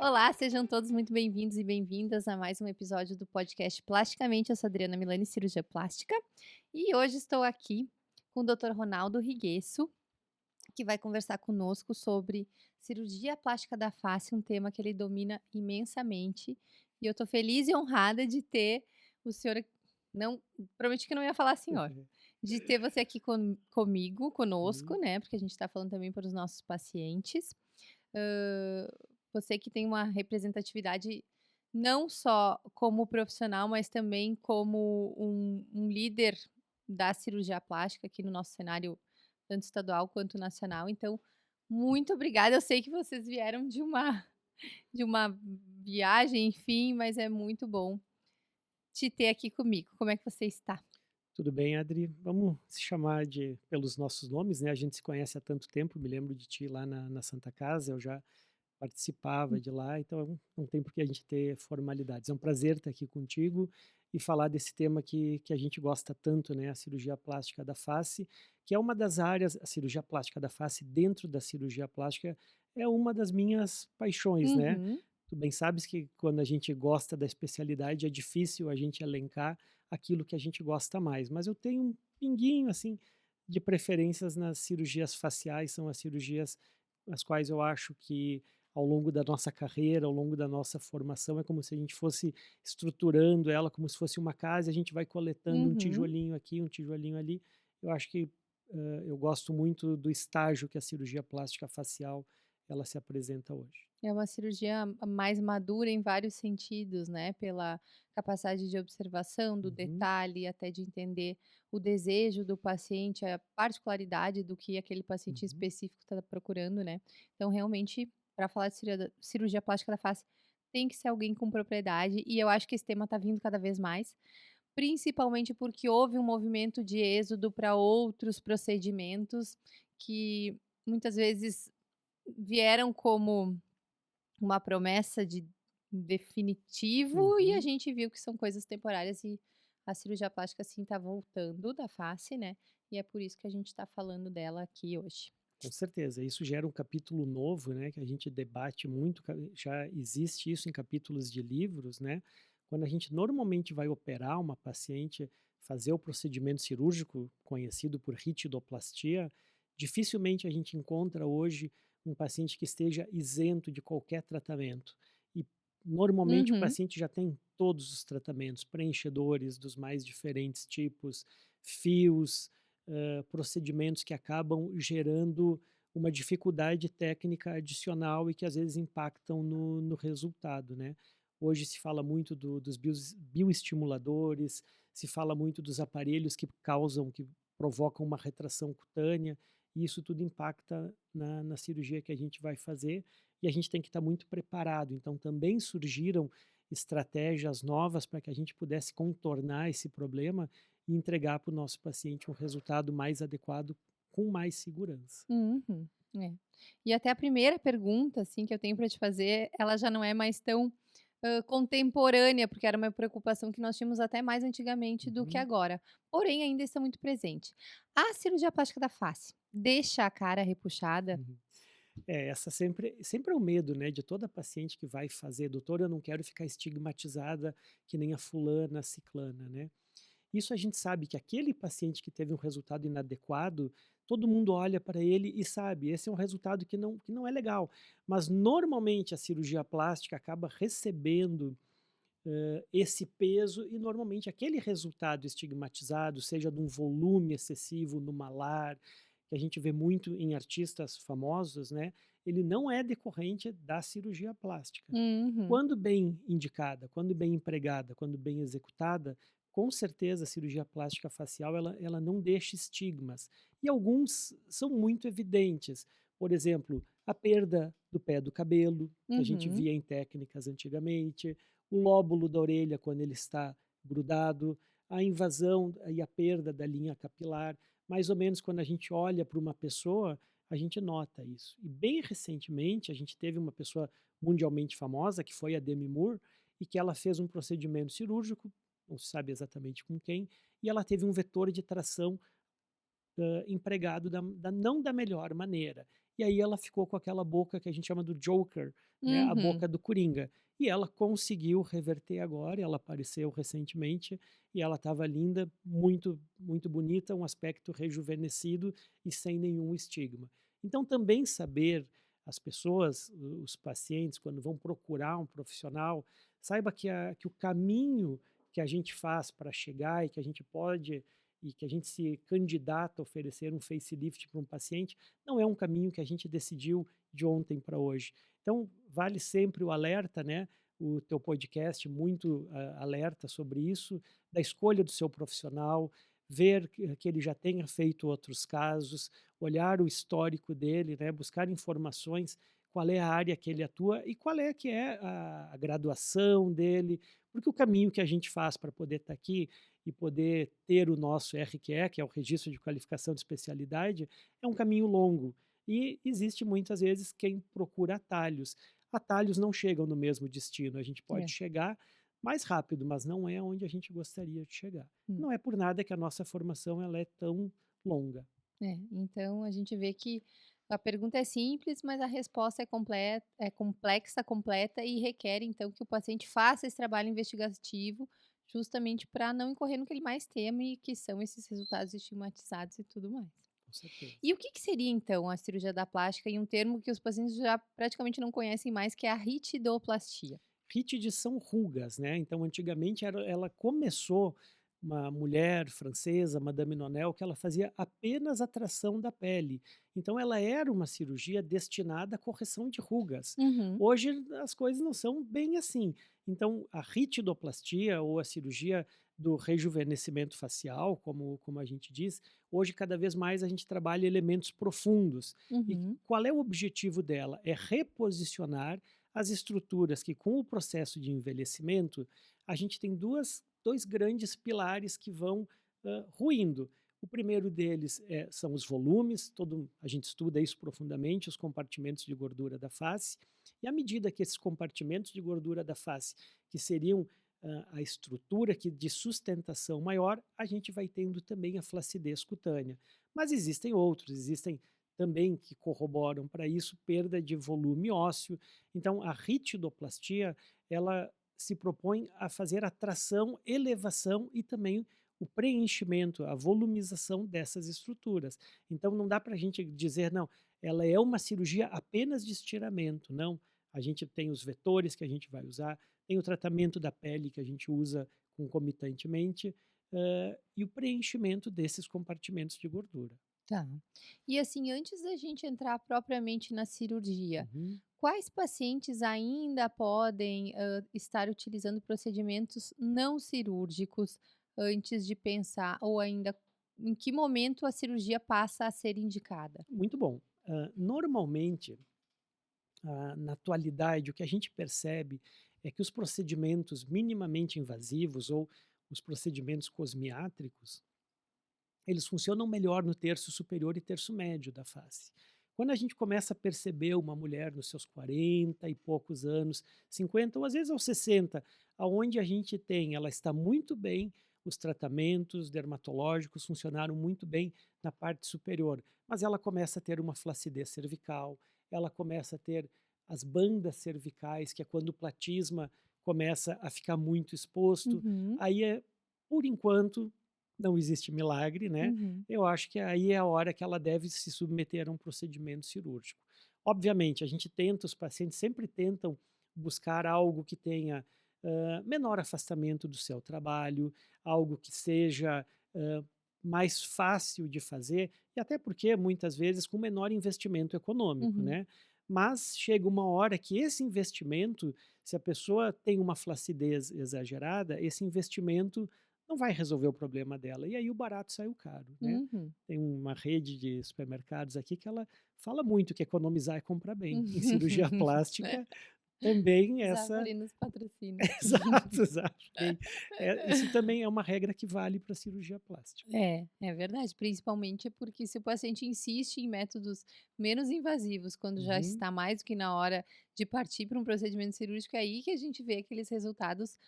Olá, sejam todos muito bem-vindos e bem-vindas a mais um episódio do podcast Plasticamente. Eu sou a Adriana Milani, cirurgia plástica, e hoje estou aqui com o Dr. Ronaldo Riguesso, que vai conversar conosco sobre cirurgia plástica da face, um tema que ele domina imensamente. E eu estou feliz e honrada de ter o senhor, não, prometi que não ia falar senhor, de ter você aqui comigo, conosco, Sim, né? Porque a gente está falando também para os nossos pacientes. Hã, Você que tem uma representatividade não só como profissional, mas também como um líder da cirurgia plástica aqui no nosso cenário, tanto estadual quanto nacional. Então, muito obrigada. Eu sei que vocês vieram de uma viagem, enfim, mas é muito bom te ter aqui comigo. Como é que você está? tudo bem, Adri. Vamos se chamar pelos nossos nomes, né? A gente se conhece há tanto tempo. Me lembro de ti lá na Santa Casa. Eu já participava de lá, então não tem por que a gente ter formalidades. É um prazer estar aqui contigo e falar desse tema que a gente gosta tanto, né? A cirurgia plástica da face, que é uma das áreas, a cirurgia plástica da face dentro da cirurgia plástica é uma das minhas paixões, né? Uhum. Tu bem sabes que quando a gente gosta da especialidade é difícil a gente elencar aquilo que a gente gosta mais, mas eu tenho um pinguinho assim de preferências nas cirurgias faciais, são as cirurgias as quais eu acho que ao longo da nossa carreira, ao longo da nossa formação, é como se a gente fosse estruturando ela como se fosse uma casa, e a gente vai coletando um Uhum. tijolinho aqui, um tijolinho ali. Eu acho que eu gosto muito do estágio que a cirurgia plástica facial ela se apresenta hoje. É uma cirurgia mais madura em vários sentidos, né, pela capacidade de observação do Uhum, detalhe, até de entender o desejo do paciente, a particularidade do que aquele paciente uhum. específico está procurando, né. Então realmente, para falar de cirurgia plástica da face, tem que ser alguém com propriedade, e eu acho que esse tema está vindo cada vez mais, principalmente porque houve um movimento de êxodo para outros procedimentos que muitas vezes vieram como uma promessa de definitivo, e a Uhum, gente viu que são coisas temporárias, e a cirurgia plástica sim está voltando da face, né, e é por isso que a gente está falando dela aqui hoje. com certeza, isso gera um capítulo novo, né, que a gente debate muito, já existe isso em capítulos de livros, né, quando a gente normalmente vai operar uma paciente, fazer o procedimento cirúrgico conhecido por ritidoplastia, dificilmente a gente encontra hoje um paciente que esteja isento de qualquer tratamento. E normalmente o Uhum. paciente já tem todos os tratamentos, preenchedores dos mais diferentes tipos, fios, procedimentos que acabam gerando uma dificuldade técnica adicional e que às vezes impactam no resultado, né. Hoje se fala muito dos bioestimuladores, se fala muito dos aparelhos que provocam uma retração cutânea, e isso tudo impacta na cirurgia que a gente vai fazer, e a gente tem que estar muito preparado. Então também surgiram estratégias novas para que a gente pudesse contornar esse problema e entregar para o nosso paciente um resultado mais adequado com mais segurança. Uhum. É. E até a primeira pergunta, assim, que eu tenho para te fazer, ela já não é mais tão, contemporânea, porque era uma preocupação que nós tínhamos até mais antigamente do que Uhum, agora, porém ainda está muito presente. A cirurgia plástica da face deixa a cara repuxada? uhum. É, essa sempre é o medo, né, de toda paciente que vai fazer: "Doutor, eu não quero ficar estigmatizada que nem a fulana, a ciclana", né. Isso a gente sabe que aquele paciente que teve um resultado inadequado, todo mundo olha para ele e sabe, esse é um resultado que não é legal. Mas normalmente a cirurgia plástica acaba recebendo esse peso e normalmente aquele resultado estigmatizado, seja de um volume excessivo no malar, que a gente vê muito em artistas famosos, né, ele não é decorrente da cirurgia plástica. Uhum. Quando bem indicada, quando bem empregada, quando bem executada, com certeza a cirurgia plástica facial ela não deixa estigmas. E alguns são muito evidentes. Por exemplo, a perda do pé do cabelo, que a gente Uhum. via em técnicas antigamente, o lóbulo da orelha quando ele está grudado, a invasão e a perda da linha capilar. Mais ou menos quando a gente olha para uma pessoa, a gente nota isso. E bem recentemente a gente teve uma pessoa mundialmente famosa, que foi a Demi Moore, e que ela fez um procedimento cirúrgico, não se sabe exatamente com quem, e ela teve um vetor de tração empregado não da melhor maneira. e aí ela ficou com aquela boca que a gente chama do Joker, né, a Uhum. boca do Coringa. E ela conseguiu reverter agora, ela apareceu recentemente e ela estava linda, muito, muito bonita, um aspecto rejuvenescido e sem nenhum estigma. Então, também saber, as pessoas, os pacientes, quando vão procurar um profissional, saiba que o caminho que a gente faz para chegar e que a gente pode e que a gente se candidata a oferecer um facelift para um paciente, não é um caminho que a gente decidiu de ontem para hoje. Então, vale sempre o alerta, né? O teu podcast muito alerta sobre isso, da escolha do seu profissional, ver que ele já tenha feito outros casos, olhar o histórico dele, né? Buscar informações, qual é a área que ele atua e qual é que é a graduação dele, porque o caminho que a gente faz para poder estar aqui e poder ter o nosso RQE, que é o Registro de Qualificação de Especialidade, é um caminho longo. E existe muitas vezes quem procura atalhos. Atalhos não chegam no mesmo destino. A gente pode É. chegar mais rápido, mas não é onde a gente gostaria de chegar. Hum. Não é por nada que a nossa formação ela é tão longa. É, então a gente vê que a pergunta é simples, mas a resposta é complexa, completa e requer então que o paciente faça esse trabalho investigativo, justamente para não incorrer no que ele mais teme, que são esses resultados estigmatizados e tudo mais. Com certeza. E o que que seria então a cirurgia da plástica em um termo que os pacientes já praticamente não conhecem mais, que é a ritidoplastia? Rítides são rugas, né? Então, antigamente ela começou uma mulher francesa, Madame Nonel, que ela fazia apenas a tração da pele. Então, ela era uma cirurgia destinada à correção de rugas. Uhum, Hoje as coisas não são bem assim. Então, a ritidoplastia ou a cirurgia do rejuvenescimento facial, como a gente diz, hoje cada vez mais a gente trabalha elementos profundos. E uhum, qual é o objetivo dela? É reposicionar as estruturas que, com o processo de envelhecimento, a gente tem dois grandes pilares que vão ruindo. O primeiro deles são os volumes, a gente estuda isso profundamente, os compartimentos de gordura da face, e à medida que esses compartimentos de gordura da face, que seriam a estrutura de sustentação maior, a gente vai tendo também a flacidez cutânea. Mas existem outros, existem também que corroboram para isso, perda de volume ósseo. Então, a ritidoplastia, ela se propõe a fazer a tração, elevação e também o preenchimento, a volumização dessas estruturas. Então, não dá para a gente dizer, não, ela é uma cirurgia apenas de estiramento. Não, a gente tem os vetores que a gente vai usar, tem o tratamento da pele que a gente usa concomitantemente, e o preenchimento desses compartimentos de gordura. tá. E assim, antes da gente entrar propriamente na cirurgia, Uhum. quais pacientes ainda podem, estar utilizando procedimentos não cirúrgicos antes de pensar ou ainda em que momento a cirurgia passa a ser indicada? Muito bom. Normalmente, na atualidade, o que a gente percebe é que os procedimentos minimamente invasivos ou os procedimentos cosmiátricos, eles funcionam melhor no terço superior e terço médio da face. Quando a gente começa a perceber uma mulher nos seus 40 e poucos anos, 50 ou às vezes aos 60, aonde a gente tem, ela está muito bem, os tratamentos dermatológicos funcionaram muito bem na parte superior, mas ela começa a ter uma flacidez cervical, ela começa a ter as bandas cervicais, que é quando o platisma começa a ficar muito exposto, Uhum, aí por enquanto, não existe milagre, né? uhum, Eu acho que aí é a hora que ela deve se submeter a um procedimento cirúrgico. Obviamente, a gente tenta, os pacientes sempre tentam buscar algo que tenha menor afastamento do seu trabalho, algo que seja mais fácil de fazer, e até porque muitas vezes com menor investimento econômico, uhum, né? Mas chega uma hora que esse investimento, se a pessoa tem uma flacidez exagerada, esse investimento não vai resolver o problema dela. E aí o barato saiu caro, né? uhum. Tem uma rede de supermercados aqui que ela fala muito que economizar é comprar bem. Em cirurgia plástica também essa. Zafari nos patrocina. Exato, exato. Isso também é uma regra que vale para cirurgia plástica. É, é verdade, principalmente porque se o paciente insiste em métodos menos invasivos, quando já Uhum. está mais do que na hora de partir para um procedimento cirúrgico, é aí que a gente vê aqueles resultados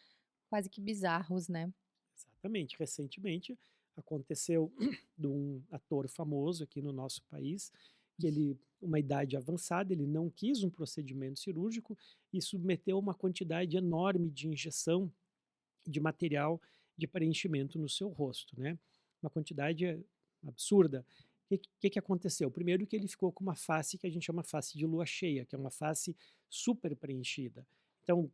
quase que bizarros, né. Exatamente. Recentemente aconteceu de um ator famoso aqui no nosso país, que ele, uma idade avançada, ele não quis um procedimento cirúrgico e submeteu uma quantidade enorme de injeção de material de preenchimento no seu rosto, né? Uma quantidade absurda. O que aconteceu? Primeiro que ele ficou com uma face que a gente chama face de lua cheia, que é uma face super preenchida. Então,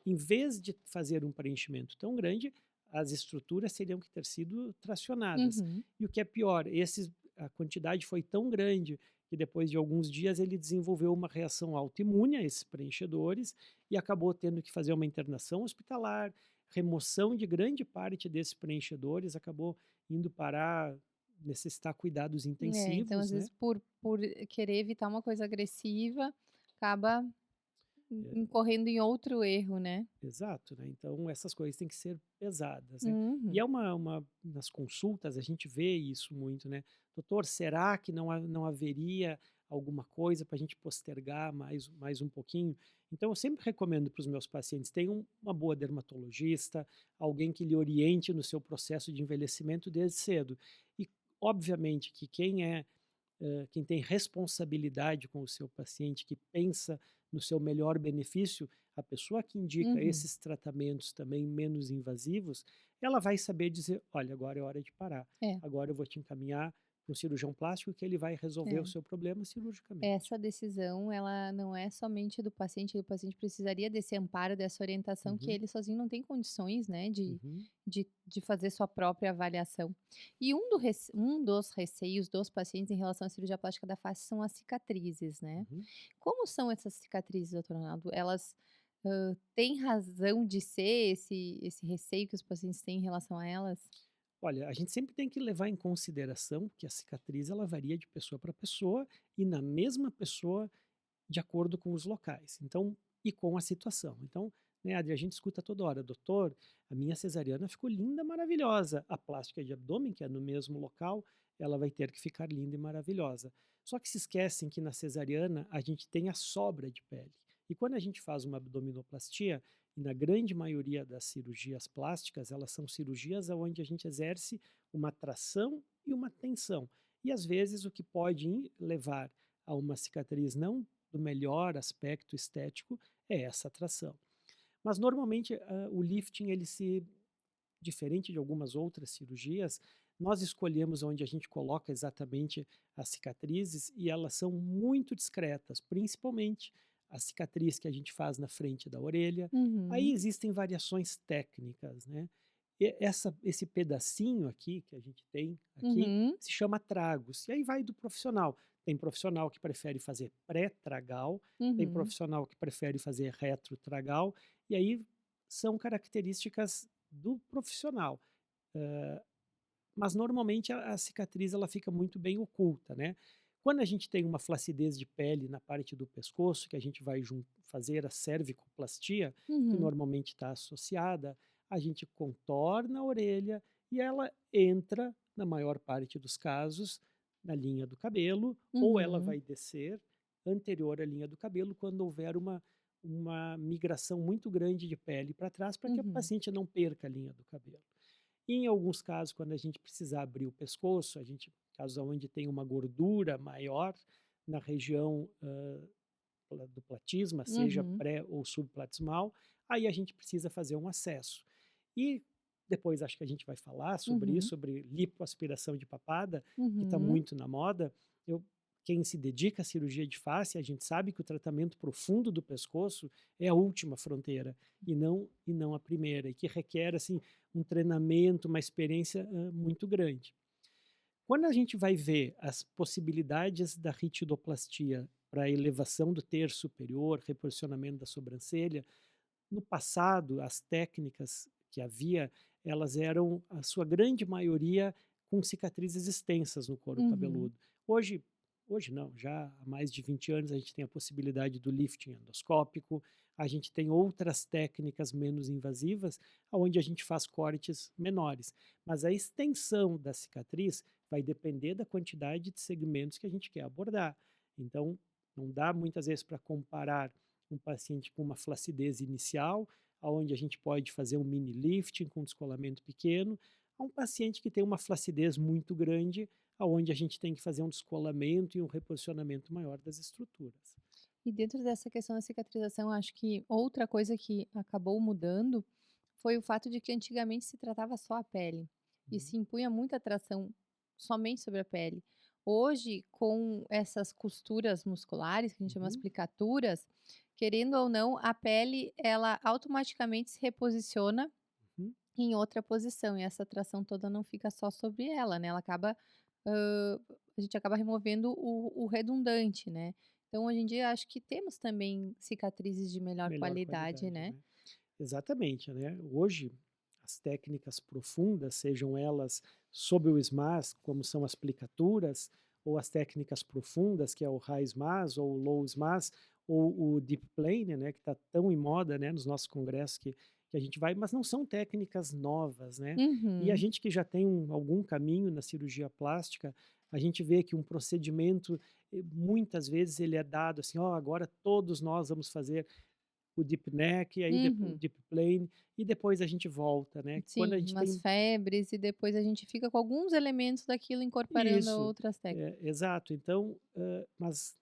em vez de fazer um preenchimento tão grande, as estruturas teriam que ter sido tracionadas. Uhum. E o que é pior, a quantidade foi tão grande que depois de alguns dias ele desenvolveu uma reação autoimune a esses preenchedores e acabou tendo que fazer uma internação hospitalar, remoção de grande parte desses preenchedores, acabou indo parar, necessitar cuidados É, então às intensivos, né? vezes por querer evitar uma coisa agressiva, acaba incorrendo em outro erro, né. Exato, né, então essas coisas têm que ser pesadas, né. E Uhum. é uma nas consultas a gente vê isso muito, né: "Doutor, será que não haveria alguma coisa para a gente postergar mais um pouquinho?". Então eu sempre recomendo para os meus pacientes, tenham uma boa dermatologista, alguém que lhe oriente no seu processo de envelhecimento desde cedo. E obviamente que quem tem responsabilidade com o seu paciente, que pensa no seu melhor benefício, a pessoa que indica Uhum. esses tratamentos também menos invasivos, ela vai saber dizer: olha, agora é hora de parar, É, agora eu vou te encaminhar para um cirurgião plástico que ele vai resolver o é. seu problema cirurgicamente. Essa decisão, ela não é somente do paciente, o paciente precisaria desse amparo, dessa orientação que Uhum, ele sozinho não tem condições, né, de uhum, de fazer sua própria avaliação. E um dos receios dos pacientes em relação à cirurgia plástica da face são as cicatrizes, né. uhum. Como são essas cicatrizes, doutor Ronaldo? Elas, têm razão de ser esse receio que os pacientes têm em relação a elas? Olha, a gente sempre tem que levar em consideração que a cicatriz ela varia de pessoa para pessoa e na mesma pessoa de acordo com os locais, então e com a situação. Então, né, Adri, a gente escuta toda hora: "Doutor, a minha cesariana ficou linda, maravilhosa, a plástica de abdômen, que é no mesmo local, ela vai ter que ficar linda e maravilhosa". Só que se esquecem que na cesariana a gente tem a sobra de pele. E quando a gente faz uma abdominoplastia, e na grande maioria das cirurgias plásticas, elas são cirurgias onde a gente exerce uma tração e uma tensão. E às vezes o que pode levar a uma cicatriz não do melhor aspecto estético é essa atração. Mas normalmente o lifting, diferente de algumas outras cirurgias, nós escolhemos onde a gente coloca exatamente as cicatrizes e elas são muito discretas, principalmente a cicatriz que a gente faz na frente da orelha. Aí Uhum, existem variações técnicas, né? Esse pedacinho aqui que a gente tem aqui uhum, se chama tragos. E aí vai do profissional. Tem profissional que prefere fazer pré-tragal, tem uhum. profissional que prefere fazer retrotragal, e aí são características do profissional. Mas normalmente a cicatriz ela fica muito bem oculta, né? Quando a gente tem uma flacidez de pele na parte do pescoço, que a gente vai fazer a cervicoplastia, que Uhum, normalmente está associada, a gente contorna a orelha e ela entra, na maior parte dos casos, na linha do cabelo, ou ela uhum, vai descer anterior à linha do cabelo quando houver uma migração muito grande de pele para trás, para que o uhum, paciente não perca a linha do cabelo. E em alguns casos, quando a gente precisar abrir o pescoço, casos onde tem uma gordura maior na região do platisma, seja uhum, pré ou subplatismal, aí a gente precisa fazer um acesso. E depois acho que a gente vai falar sobre isso, uhum, sobre lipoaspiração de papada, que está uhum, muito na moda. Eu, quem se dedica à cirurgia de face, a gente sabe que o tratamento profundo do pescoço é a última fronteira e não a primeira, e que requer assim um treinamento, uma experiência muito grande. Quando a gente vai ver as possibilidades da ritidoplastia para a elevação do terço superior, reposicionamento da sobrancelha, no passado, as técnicas que havia, elas eram, a sua grande maioria, com cicatrizes extensas no couro uhum, cabeludo. Hoje, hoje não, já há mais de 20 anos a gente tem a possibilidade do lifting endoscópico, a gente tem outras técnicas menos invasivas, onde a gente faz cortes menores. Mas a extensão da cicatriz vai depender da quantidade de segmentos que a gente quer abordar. Então, não dá muitas vezes para comparar um paciente com uma flacidez inicial, aonde a gente pode fazer um mini lifting com descolamento pequeno, a um paciente que tem uma flacidez muito grande, aonde a gente tem que fazer um descolamento e um reposicionamento maior das estruturas. E dentro dessa questão da cicatrização, acho que outra coisa que acabou mudando foi o fato de que antigamente se tratava só a pele e Uhum, se impunha muita atração somente sobre a pele. Hoje, com essas costuras musculares, que a gente chama uhum, aplicaturas, querendo ou não, a pele ela automaticamente se reposiciona uhum. em outra posição e essa atração toda não fica só sobre ela, né? Ela acaba, hã, a gente acaba removendo o redundante, né? Então, hoje em dia, acho que temos também cicatrizes de melhor Melhor qualidade, qualidade, né? né. Exatamente, né. Hoje, as técnicas profundas, sejam elas sob o SMAS, como são as aplicaturas, ou as técnicas profundas, que é o High SMAS ou o Low SMAS, ou o Deep Plane, né, que está tão em moda, né, nos nossos congressos que a gente vai, mas não são técnicas novas, né. E a Uhum. gente que já tem algum caminho na cirurgia plástica, a gente vê que um procedimento, muitas vezes ele é dado assim: "Ó, agora todos nós vamos fazer o deep neck, e aí o Uhum. deep plane, e depois a gente volta, né. Quando a Sim, gente umas tem febres e depois a gente fica com alguns elementos daquilo incorporando a isso, outras técnicas. exato. Então, mas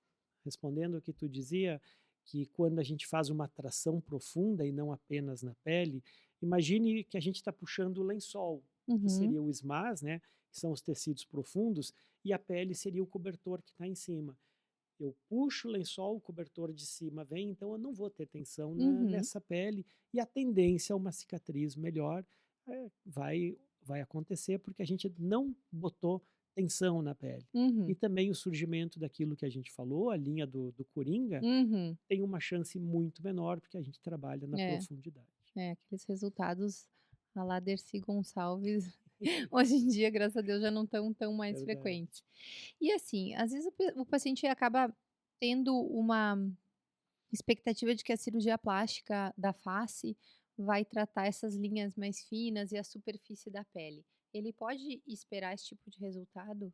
respondendo o que tu dizia, que quando a gente faz uma tração profunda e não apenas na pele, imagine que a gente está puxando o lençol, que Uhum, seria o SMAS, né, que são os tecidos profundos, e a pele seria o cobertor que está em cima. Eu puxo o lençol, o cobertor de cima vem, então eu não vou ter tensão uhum, nessa pele e a tendência a uma cicatriz melhor vai acontecer porque a gente não botou tensão na pele. E uhum, também o surgimento daquilo que a gente falou, a linha do Coringa, uhum. tem uma chance muito menor porque a gente trabalha na É, profundidade. aqueles resultados à la Dercy Gonçalves, hoje em dia, graças a Deus, já não estão tão mais Verdade. frequentes. E assim, às vezes o paciente acaba tendo uma expectativa de que a cirurgia plástica da face vai tratar essas linhas mais finas e a superfície da pele. Ele pode esperar esse tipo de resultado?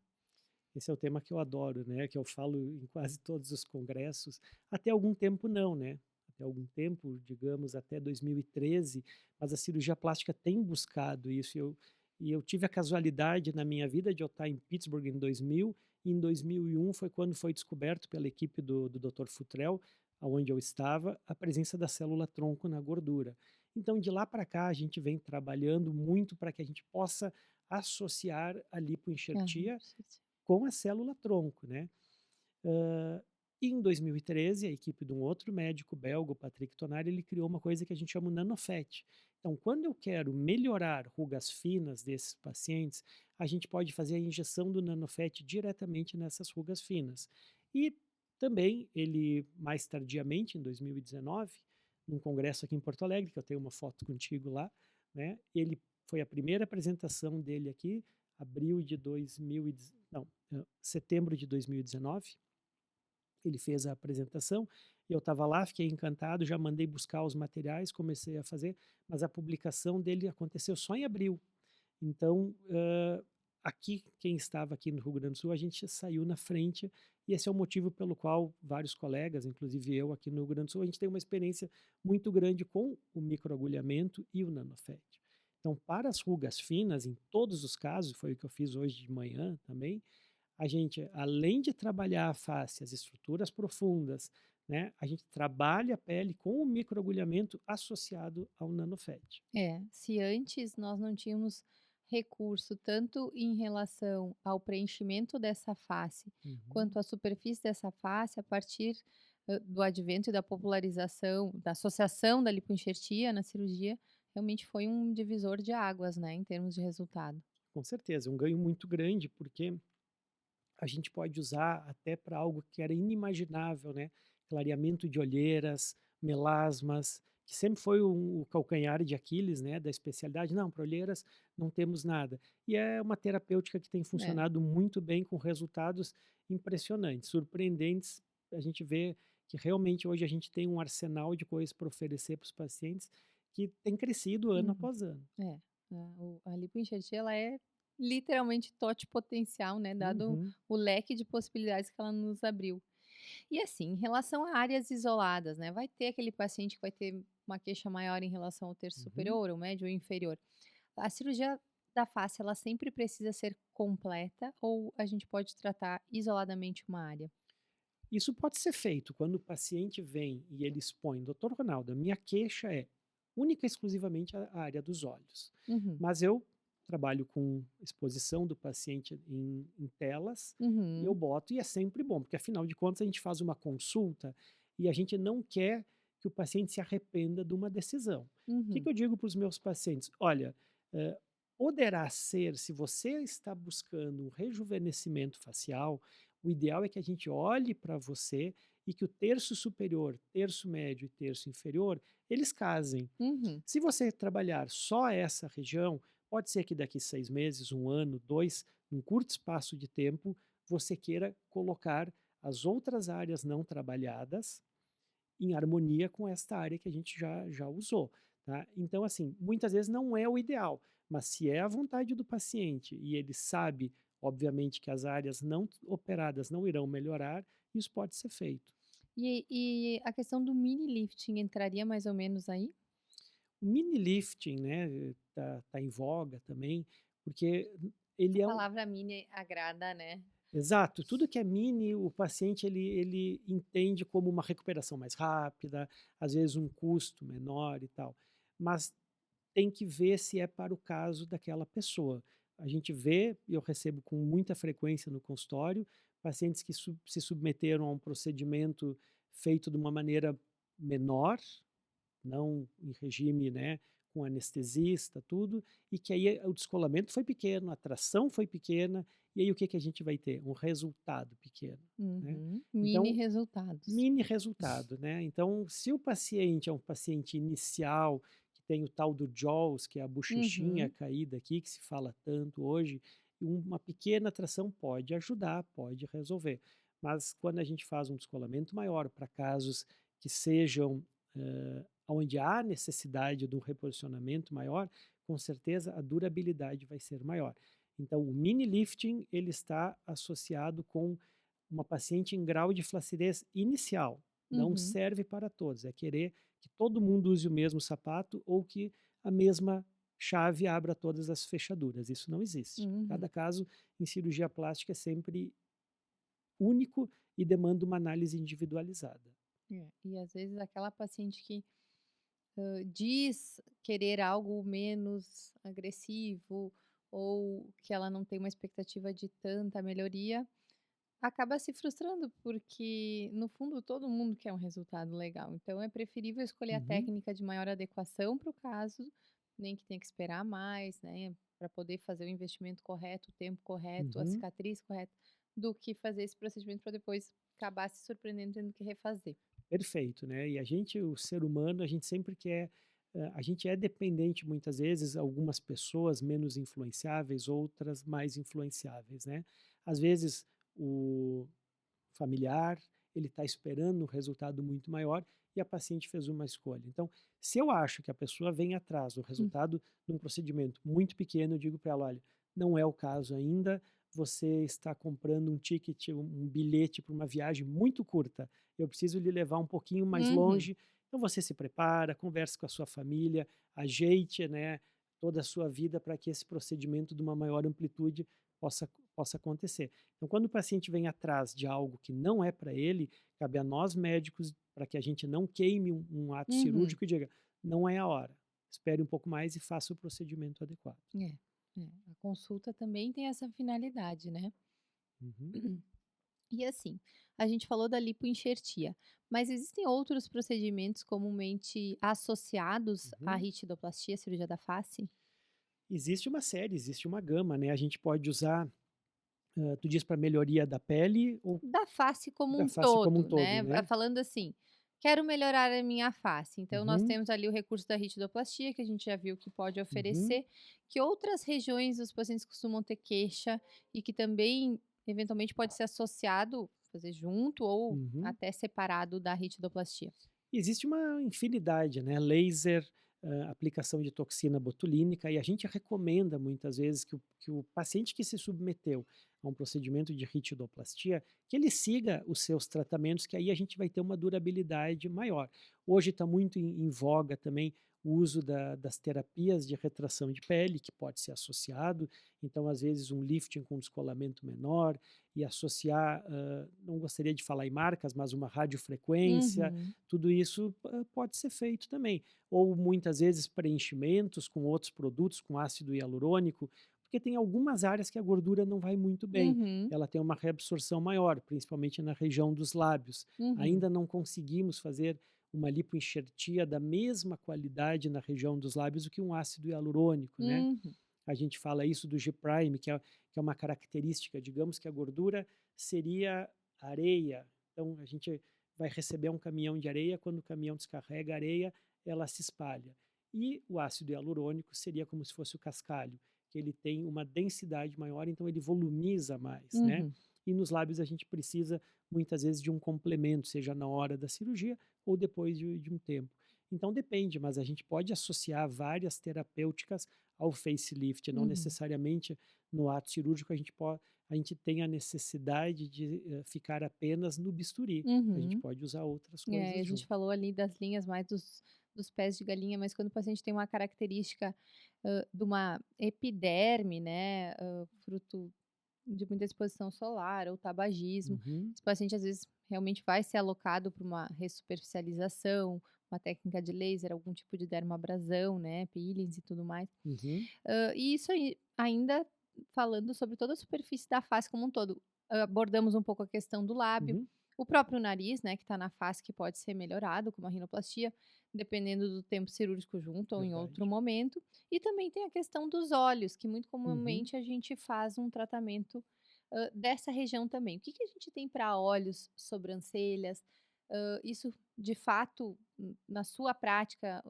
Esse é o tema que eu adoro, né, que eu falo em quase todos os congressos. Até algum tempo não, né, até algum tempo, digamos até 2013, mas a cirurgia plástica tem buscado isso. E eu tive a casualidade na minha vida de eu estar em Pittsburgh em 2000, e em 2001 foi quando foi descoberto pela equipe do Dr. Futrell, aonde eu estava, a presença da célula tronco na gordura. Então de lá para cá a gente vem trabalhando muito para que a gente possa associar a Aham, lipoenxertia perfeito. com a célula tronco, né. E em 2013, a equipe de um outro médico belga, o Patrick Tonari, ele criou uma coisa que a gente chama o nanofet. Então, quando eu quero melhorar rugas finas desses pacientes, a gente pode fazer a injeção do nanofet diretamente nessas rugas finas. E também ele, mais tardiamente, em 2019, num congresso aqui em Porto Alegre, que eu tenho uma foto contigo lá, né, ele foi a primeira apresentação dele aqui, abril de 2000 e não, setembro de 2019, ele fez a apresentação, eu estava lá, fiquei encantado, já mandei buscar os materiais, comecei a fazer, mas a publicação dele aconteceu só em abril. Então, aqui, quem estava aqui no Rio Grande do Sul, a gente saiu na frente, e esse é o motivo pelo qual vários colegas, inclusive eu aqui no Rio Grande do Sul, a gente tem uma experiência muito grande com o microagulhamento e o nanofet. Então, para as rugas finas, em todos os casos, foi o que eu fiz hoje de manhã também, a gente, além de trabalhar a face, as estruturas profundas, né, a gente trabalha a pele com o microagulhamento associado ao nanofet. É, se antes nós não tínhamos recurso tanto em relação ao preenchimento dessa face, Uhum. quanto à superfície dessa face, a partir do advento e da popularização, da associação da lipoenxertia na cirurgia, realmente foi um divisor de águas, né, em termos de resultado. Com certeza, é um ganho muito grande, porque a gente pode usar até para algo que era inimaginável, né? Clareamento de olheiras, melasmas, que sempre foi o calcanhar de Aquiles, né? Da especialidade. Não, para olheiras não temos nada. E é uma terapêutica que tem É. funcionado muito bem, com resultados impressionantes, surpreendentes. A gente vê que realmente hoje a gente tem um arsenal de coisas para oferecer para os pacientes que tem crescido ano Uhum. após ano. É, a lipoenxertia ela é literalmente tote-potencial, né, dado Uhum, o leque de possibilidades que ela nos abriu. E assim, em relação a áreas isoladas, né, vai ter aquele paciente que vai ter uma queixa maior em relação ao terço uhum. superior, ou médio ou inferior. A cirurgia da face, ela sempre precisa ser completa ou a gente pode tratar isoladamente uma área? Isso pode ser feito quando o paciente vem e ele expõe: "Doutor Ronaldo, a minha queixa é única e exclusivamente a área dos olhos, Uhum, mas eu trabalho com exposição do paciente em telas e eu uhum, boto", e é sempre bom, porque afinal de contas a gente faz uma consulta e a gente não quer que o paciente se arrependa de uma decisão. O que uhum, que eu digo para os meus pacientes? Olha, eh, poderá ser, se você está buscando um rejuvenescimento facial, o ideal é que a gente olhe para você e que o terço superior, terço médio e terço inferior, eles casem. uhum. Se você trabalhar só essa região, pode ser que daqui 6 meses, um ano, dois, num curto espaço de tempo, você queira colocar as outras áreas não trabalhadas em harmonia com esta área que a gente já usou. Tá? Então, assim, muitas vezes não é o ideal, mas se é a vontade do paciente e ele sabe, obviamente, que as áreas não operadas não irão melhorar, isso pode ser feito. E a questão do mini lifting entraria mais ou menos aí? O mini lifting, né, tá em voga também, porque A ele é um palavra mini agrada, né? exato, tudo que é mini, o paciente ele entende como uma recuperação mais rápida, às vezes um custo menor e tal, mas tem que ver se é para o caso daquela pessoa. A gente vê, e eu recebo com muita frequência no consultório, pacientes que se submeteram a um procedimento feito de uma maneira menor, não em regime, né, com anestesista, tudo, e que aí o descolamento foi pequeno, a tração foi pequena, e aí o que que a gente vai ter? Um resultado pequeno, né. Uhum. Mini Então, resultados. mini resultado, né. Então, se o paciente é um paciente inicial, que tem o tal do JAWS, que é a bochechinha Uhum, caída aqui, que se fala tanto hoje, uma pequena tração pode ajudar, pode resolver. Mas quando a gente faz um descolamento maior para casos que sejam, onde há necessidade de um reposicionamento maior, com certeza a durabilidade vai ser maior. Então o mini lifting, ele está associado com uma paciente em grau de flacidez inicial, não uhum, serve para todos, é querer que todo mundo use o mesmo sapato ou que a mesma chave abra todas as fechaduras, isso não existe. uhum. Cada caso em cirurgia plástica é sempre único e demanda uma análise individualizada. É, e às vezes aquela paciente que diz querer algo menos agressivo ou que ela não tem uma expectativa de tanta melhoria, acaba se frustrando, porque no fundo todo mundo quer um resultado legal. Então é preferível escolher a Uhum, técnica de maior adequação para o caso, nem que tenha que esperar mais, né, para poder fazer o investimento correto, o tempo correto, a uhum. cicatriz correta, do que fazer esse procedimento para depois acabar se surpreendendo tendo que refazer. Perfeito, né? E a gente, o ser humano, a gente sempre quer, a gente é dependente muitas vezes, algumas pessoas menos influenciáveis, outras mais influenciáveis, né? Às vezes o familiar, ele está esperando um resultado muito maior e a paciente fez uma escolha. Então, se eu acho que a pessoa vem atrás do Hum, resultado de um procedimento muito pequeno, eu digo para ela, olha, não é o caso ainda, você está comprando um ticket, um bilhete para uma viagem muito curta, eu preciso lhe levar um pouquinho mais uhum, longe, então você se prepara, converse com a sua família, ajeite, né, toda a sua vida para que esse procedimento de uma maior amplitude possa acontecer. Então, quando o paciente vem atrás de algo que não é para ele, cabe a nós médicos, para que a gente não queime um ato uhum. cirúrgico e diga: não é a hora, espere um pouco mais e faça o procedimento adequado. É, é. A consulta também tem essa finalidade, né. Uhum, E assim, a gente falou da lipoenxertia, mas existem outros procedimentos comumente associados à uhum. ritidoplastia, cirurgia da face? Existe uma série, existe uma gama, né? A gente pode usar, tu diz para melhoria da pele ou Da face como da um face como um todo, todo, né, né? falando assim: "Quero melhorar a minha face", então nós Uhum, temos ali o recurso da ritidoplastia, que a gente já viu que pode uhum, oferecer, que outras regiões os pacientes costumam ter queixa e que também eventualmente pode ser associado, fazer junto ou uhum. até separado da ritidoplastia? Existe uma infinidade, né, laser, aplicação de toxina botulínica, e a gente recomenda muitas vezes que o paciente que se submeteu a um procedimento de ritidoplastia, que ele siga os seus tratamentos, que aí a gente vai ter uma durabilidade maior. Hoje está muito em voga também o uso das terapias de retração de pele, que pode ser associado, então, às vezes, um lifting com descolamento menor e associar, não gostaria de falar em marcas, mas uma radiofrequência, Uhum. tudo isso pode ser feito também. Ou muitas vezes preenchimentos com outros produtos, com ácido hialurônico, porque tem algumas áreas que a gordura não vai muito bem. Uhum. Ela tem uma reabsorção maior, principalmente na região dos lábios. Uhum. Ainda não conseguimos fazer uma lipoenxertia da mesma qualidade na região dos lábios do que um ácido hialurônico, né? Uhum. A gente fala isso do G-Prime, que é uma característica, digamos que a gordura seria areia. Então, a gente vai receber um caminhão de areia, quando o caminhão descarrega a areia, ela se espalha. E o ácido hialurônico seria como se fosse o cascalho, que ele tem uma densidade maior, então ele volumiza mais, né? Uhum. E nos lábios a gente precisa, muitas vezes, de um complemento, seja na hora da cirurgia ou depois de um tempo. Então depende, mas a gente pode associar várias terapêuticas ao facelift, não Uhum. necessariamente no ato cirúrgico a gente tem a necessidade de ficar apenas no bisturi. A gente Uhum. pode usar outras É, a coisas gente junto. falou ali das linhas mais dos pés de galinha, mas quando o paciente tem uma característica, de uma epiderme, né, fruto de muita exposição solar ou tabagismo, Uhum, esse paciente às vezes realmente vai ser alocado para uma ressuperficialização, uma técnica de laser, algum tipo de dermoabrasão, né, peelings e tudo mais. uhum, E isso aí ainda falando sobre toda a superfície da face como um todo. Abordamos um pouco a questão do lábio, uhum. o próprio nariz, né, que está na face, que pode ser melhorado com uma rinoplastia, dependendo do tempo cirúrgico junto ou em outro Verdade. momento. E também tem a questão dos olhos, que muito Uhum. comumente a gente faz um tratamento, dessa região também. O que que a gente tem para olhos, sobrancelhas? Isso de fato, na sua prática,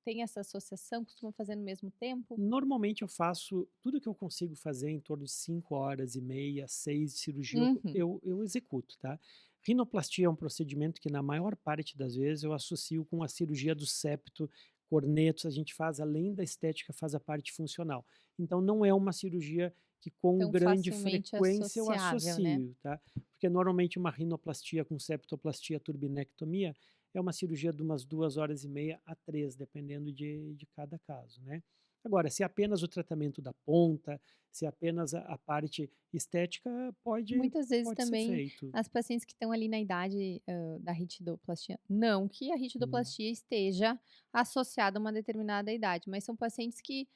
tem essa associação? Costuma fazer no mesmo tempo? Normalmente eu faço tudo que eu consigo fazer em torno de 5 horas e meia, 6 de cirurgia, Uhum. eu executo, tá? Rinoplastia é um procedimento que na maior parte das vezes eu associo com a cirurgia do septo, cornetos, a gente faz além da estética, faz a parte funcional. Então não é uma cirurgia que com Tão grande facilmente frequência eu associável, né? associo, tá? Porque normalmente uma rinoplastia com septoplastia, turbinectomia é uma cirurgia de umas 2 horas e meia a 3, dependendo de cada caso, né? Agora, se é apenas o tratamento da ponta, se é apenas a parte estética, Muitas vezes pode ser também feito. as pacientes que estão ali na idade, da ritidoplastia, não que a Hum, ritidoplastia esteja associada a uma determinada idade, mas são pacientes que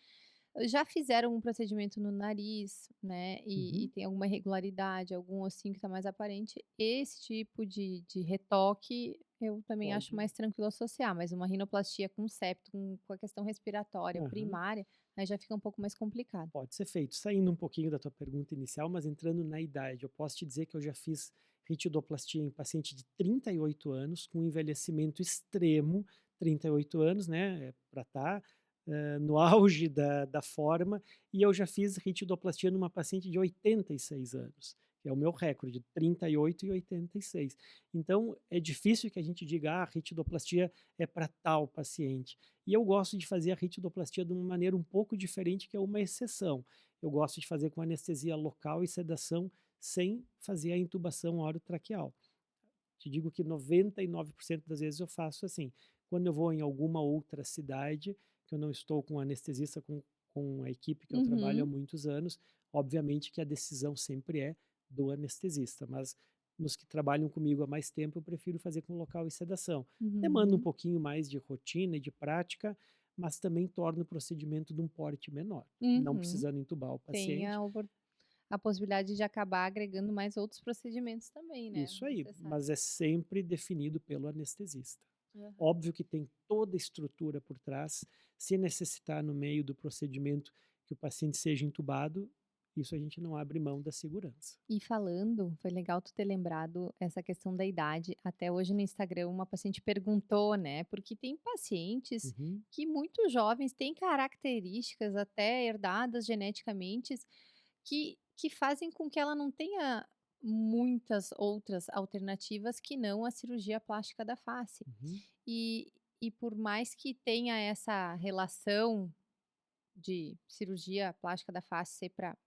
já fizeram um procedimento no nariz, né, e uhum, tem alguma irregularidade, algum ossinho que está mais aparente, esse tipo de retoque eu também acho pode. mais tranquilo associar, mas uma rinoplastia com septo, com a questão respiratória Aham, primária, aí já fica um pouco mais complicado. pode ser feito. Saindo um pouquinho da tua pergunta inicial, mas entrando na idade, eu posso te dizer que eu já fiz ritidoplastia em paciente de 38 anos, com envelhecimento extremo, 38 anos, né, para estar no auge da forma, e eu já fiz ritidoplastia numa paciente de 86 anos, que é o meu recorde, 38 e 86. Então, é difícil que a gente diga, ah, a ritidoplastia é para tal paciente. E eu gosto de fazer a ritidoplastia de uma maneira um pouco diferente, que é uma exceção. Eu gosto de fazer com anestesia local e sedação sem fazer a intubação orotraqueal. Te digo que 99% das vezes eu faço assim. Quando eu vou em alguma outra cidade, que eu não estou com anestesista, com a equipe que eu trabalho há Uhum, muitos anos, obviamente que a decisão sempre é do anestesista, mas nos que trabalham comigo há mais tempo, eu prefiro fazer com local e sedação. Demanda um uhum, pouquinho mais de rotina e de prática, mas também torna o procedimento de um porte menor, não uhum. precisando entubar o Tem paciente. a possibilidade de acabar agregando mais outros procedimentos também, né, Isso aí, necessários. mas é sempre definido pelo anestesista. Aham. Óbvio que tem toda a estrutura por trás. Se necessitar no meio do procedimento que o paciente seja entubado, isso a gente não abre mão da segurança. E falando, foi legal tu ter lembrado essa questão da idade. Até hoje no Instagram uma paciente perguntou, né, porque tem pacientes Uhum, que muito jovens têm características até herdadas geneticamente que fazem com que ela não tenha muitas outras alternativas que não a cirurgia plástica da face. uhum, E e por mais que tenha essa relação de cirurgia plástica da face ser para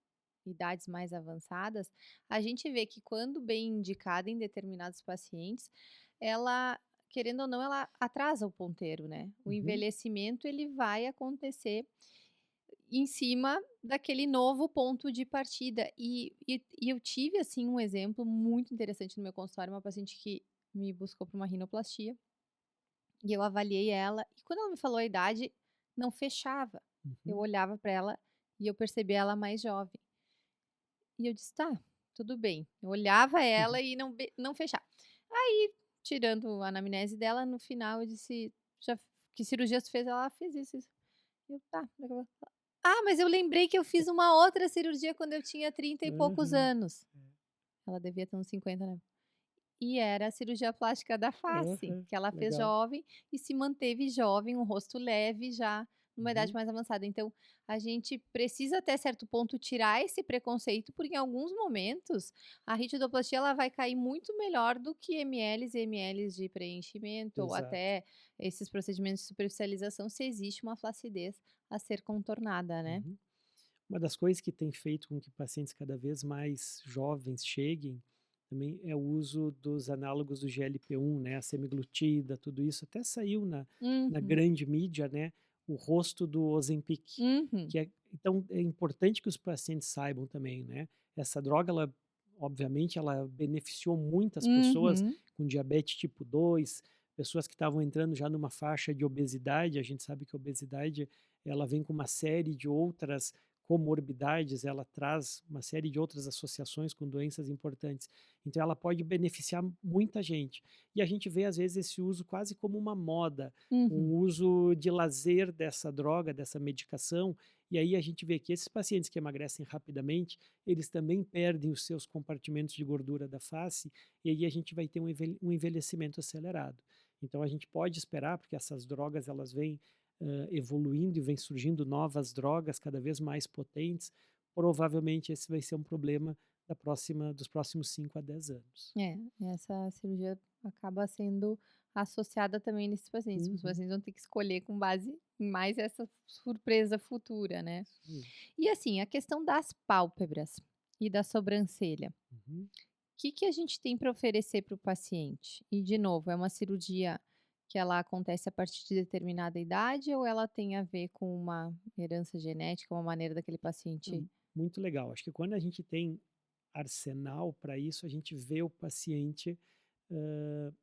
idades mais avançadas, a gente vê que quando bem indicada em determinados pacientes, ela querendo ou não, ela atrasa o ponteiro, né. O Uhum. envelhecimento, ele vai acontecer em cima daquele novo ponto de partida. E eu tive, assim, um exemplo muito interessante no meu consultório, uma paciente que me buscou para uma rinoplastia, e eu avaliei ela, e quando ela me falou a idade, não fechava. Eu Uhum. olhava para ela e eu percebi ela mais jovem. E eu disse: "Tá, tudo bem". Eu olhava ela Uhum. e não fechava. Aí, tirando a anamnese dela, no final eu disse: "Já que cirurgias tu fez?" Ela: "Fiz isso, isso". Eu: "Tá". Daqui a pouco, "Ah, mas eu lembrei que eu fiz uma outra cirurgia quando eu tinha 30 e poucos Aham. anos". Ela devia ter uns 50, né. E era a cirurgia plástica da face, Aham. que ela fez Legal. jovem e se manteve jovem, um rosto leve já numa idade Uhum. mais avançada. Então, a gente precisa até certo ponto tirar esse preconceito, porque em alguns momentos a ritidoplastia ela vai cair muito melhor do que mls e mls de preenchimento ou Exato. até esses procedimentos de superficialização, se existe uma flacidez a ser contornada, né. Uhum. Uma das coisas que tem feito com que pacientes cada vez mais jovens cheguem também é o uso dos análogos do GLP-1, né, a semaglutida, tudo isso até saiu na Uhum, grande mídia, né, o rosto do Ozempic, uhum, que é então é importante que os pacientes saibam também, né, essa droga ela obviamente ela beneficiou muitas pessoas uhum, com diabetes tipo 2, pessoas que estavam entrando já numa faixa de obesidade, a gente sabe que a obesidade ela vem com uma série de outras comorbidades, ela traz uma série de outras associações com doenças importantes. Então, ela pode beneficiar muita gente. E a gente vê, às vezes, esse uso quase como uma moda, uhum, um uso de lazer dessa droga, dessa medicação. E aí a gente vê que esses pacientes que emagrecem rapidamente, eles também perdem os seus compartimentos de gordura da face, e aí a gente vai ter um envelhecimento acelerado. Então, a gente pode esperar, porque essas drogas elas vêm evoluindo e vem surgindo novas drogas cada vez mais potentes, provavelmente esse vai ser um problema dos próximos 5 a 10 anos. É, essa cirurgia acaba sendo associada também nesses pacientes. Os Uhum, pacientes vão ter que escolher com base em mais essa surpresa futura, né. isso aí. E assim, a questão das pálpebras e da sobrancelha, Uhum. o que que a gente tem para oferecer para o paciente? E de novo, é uma cirurgia que ela acontece a partir de determinada idade ou ela tem a ver com uma herança genética, uma maneira daquele paciente. Muito legal. Acho que quando a gente tem arsenal para isso, a gente vê o paciente hã,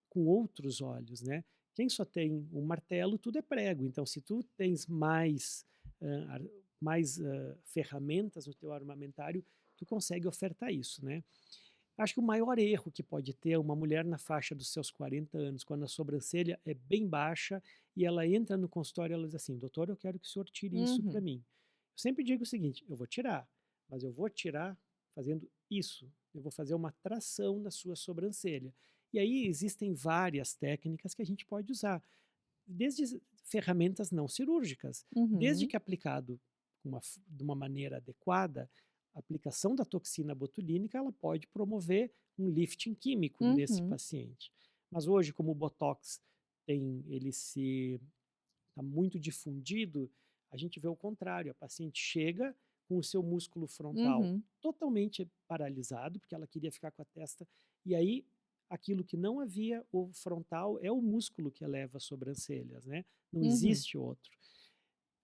com outros olhos, né. Quem só tem um martelo, tudo é prego, então se tu tens mais, hã, ar mais, ferramentas no teu armamentário, tu consegue ofertar isso, né. Acho que o maior erro que pode ter uma mulher na faixa dos seus 40 anos, quando a sobrancelha é bem baixa e ela entra no consultório e ela diz assim: "Doutor, eu quero que o senhor tire isso para Uhum, mim". Eu sempre digo o seguinte: "Eu vou tirar, mas eu vou tirar fazendo isso, eu vou fazer uma tração na sua sobrancelha". E aí existem várias técnicas que a gente pode usar, desde ferramentas não cirúrgicas, desde uhum, que aplicado de uma maneira adequada, a aplicação da toxina botulínica ela pode promover um lifting químico nesse uhum, paciente. Mas hoje, como o Botox ele se está muito difundido, a gente vê o contrário, a paciente chega com o seu músculo frontal uhum, totalmente paralisado, porque ela queria ficar com a testa, e aí aquilo que não havia, o frontal é o músculo que eleva as sobrancelhas, né? Não uhum, existe outro.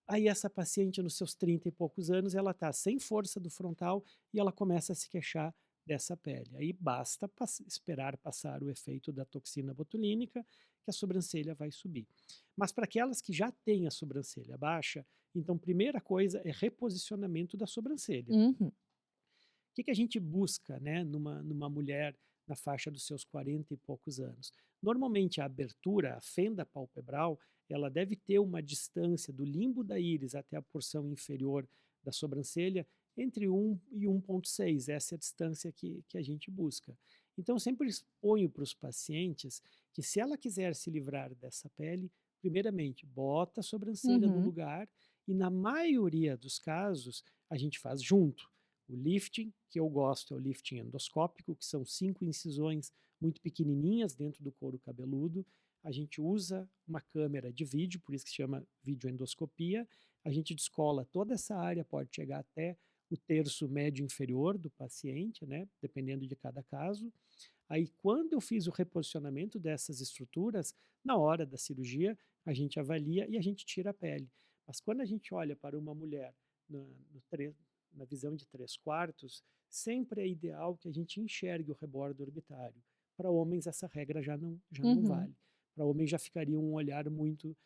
Aí essa paciente nos seus 30 e poucos anos, ela está sem força do frontal e ela começa a se queixar dessa pele. Aí basta esperar passar o efeito da toxina botulínica, que a sobrancelha vai subir. Mas para aquelas que já têm a sobrancelha baixa, então primeira coisa é reposicionamento da sobrancelha. uhum, Que a gente busca, né, numa mulher na faixa dos seus 40 e poucos anos? Normalmente a abertura, a fenda palpebral, ela deve ter uma distância do limbo da íris até a porção inferior da sobrancelha entre 1 e 1,6. Essa é a distância que a gente busca. Então, eu sempre exponho para os pacientes que se ela quiser se livrar dessa pele, primeiramente, bota a sobrancelha no uhum, lugar e na maioria dos casos a gente faz junto. O lifting, que eu gosto, é o lifting endoscópico, que são 5 incisões muito pequenininhas dentro do couro cabeludo. A gente usa uma câmera de vídeo, por isso que se chama videoendoscopia. A gente descola toda essa área, pode chegar até o terço médio inferior do paciente, né, dependendo de cada caso. Aí, quando eu fiz o reposicionamento dessas estruturas, na hora da cirurgia, a gente avalia e a gente tira a pele. Mas quando a gente olha para uma mulher na, no tre- na visão de 3/4, sempre é ideal que a gente enxergue o rebordo orbitário. Para homens, essa regra já não Uhum. vale. Para homens já ficaria um olhar muito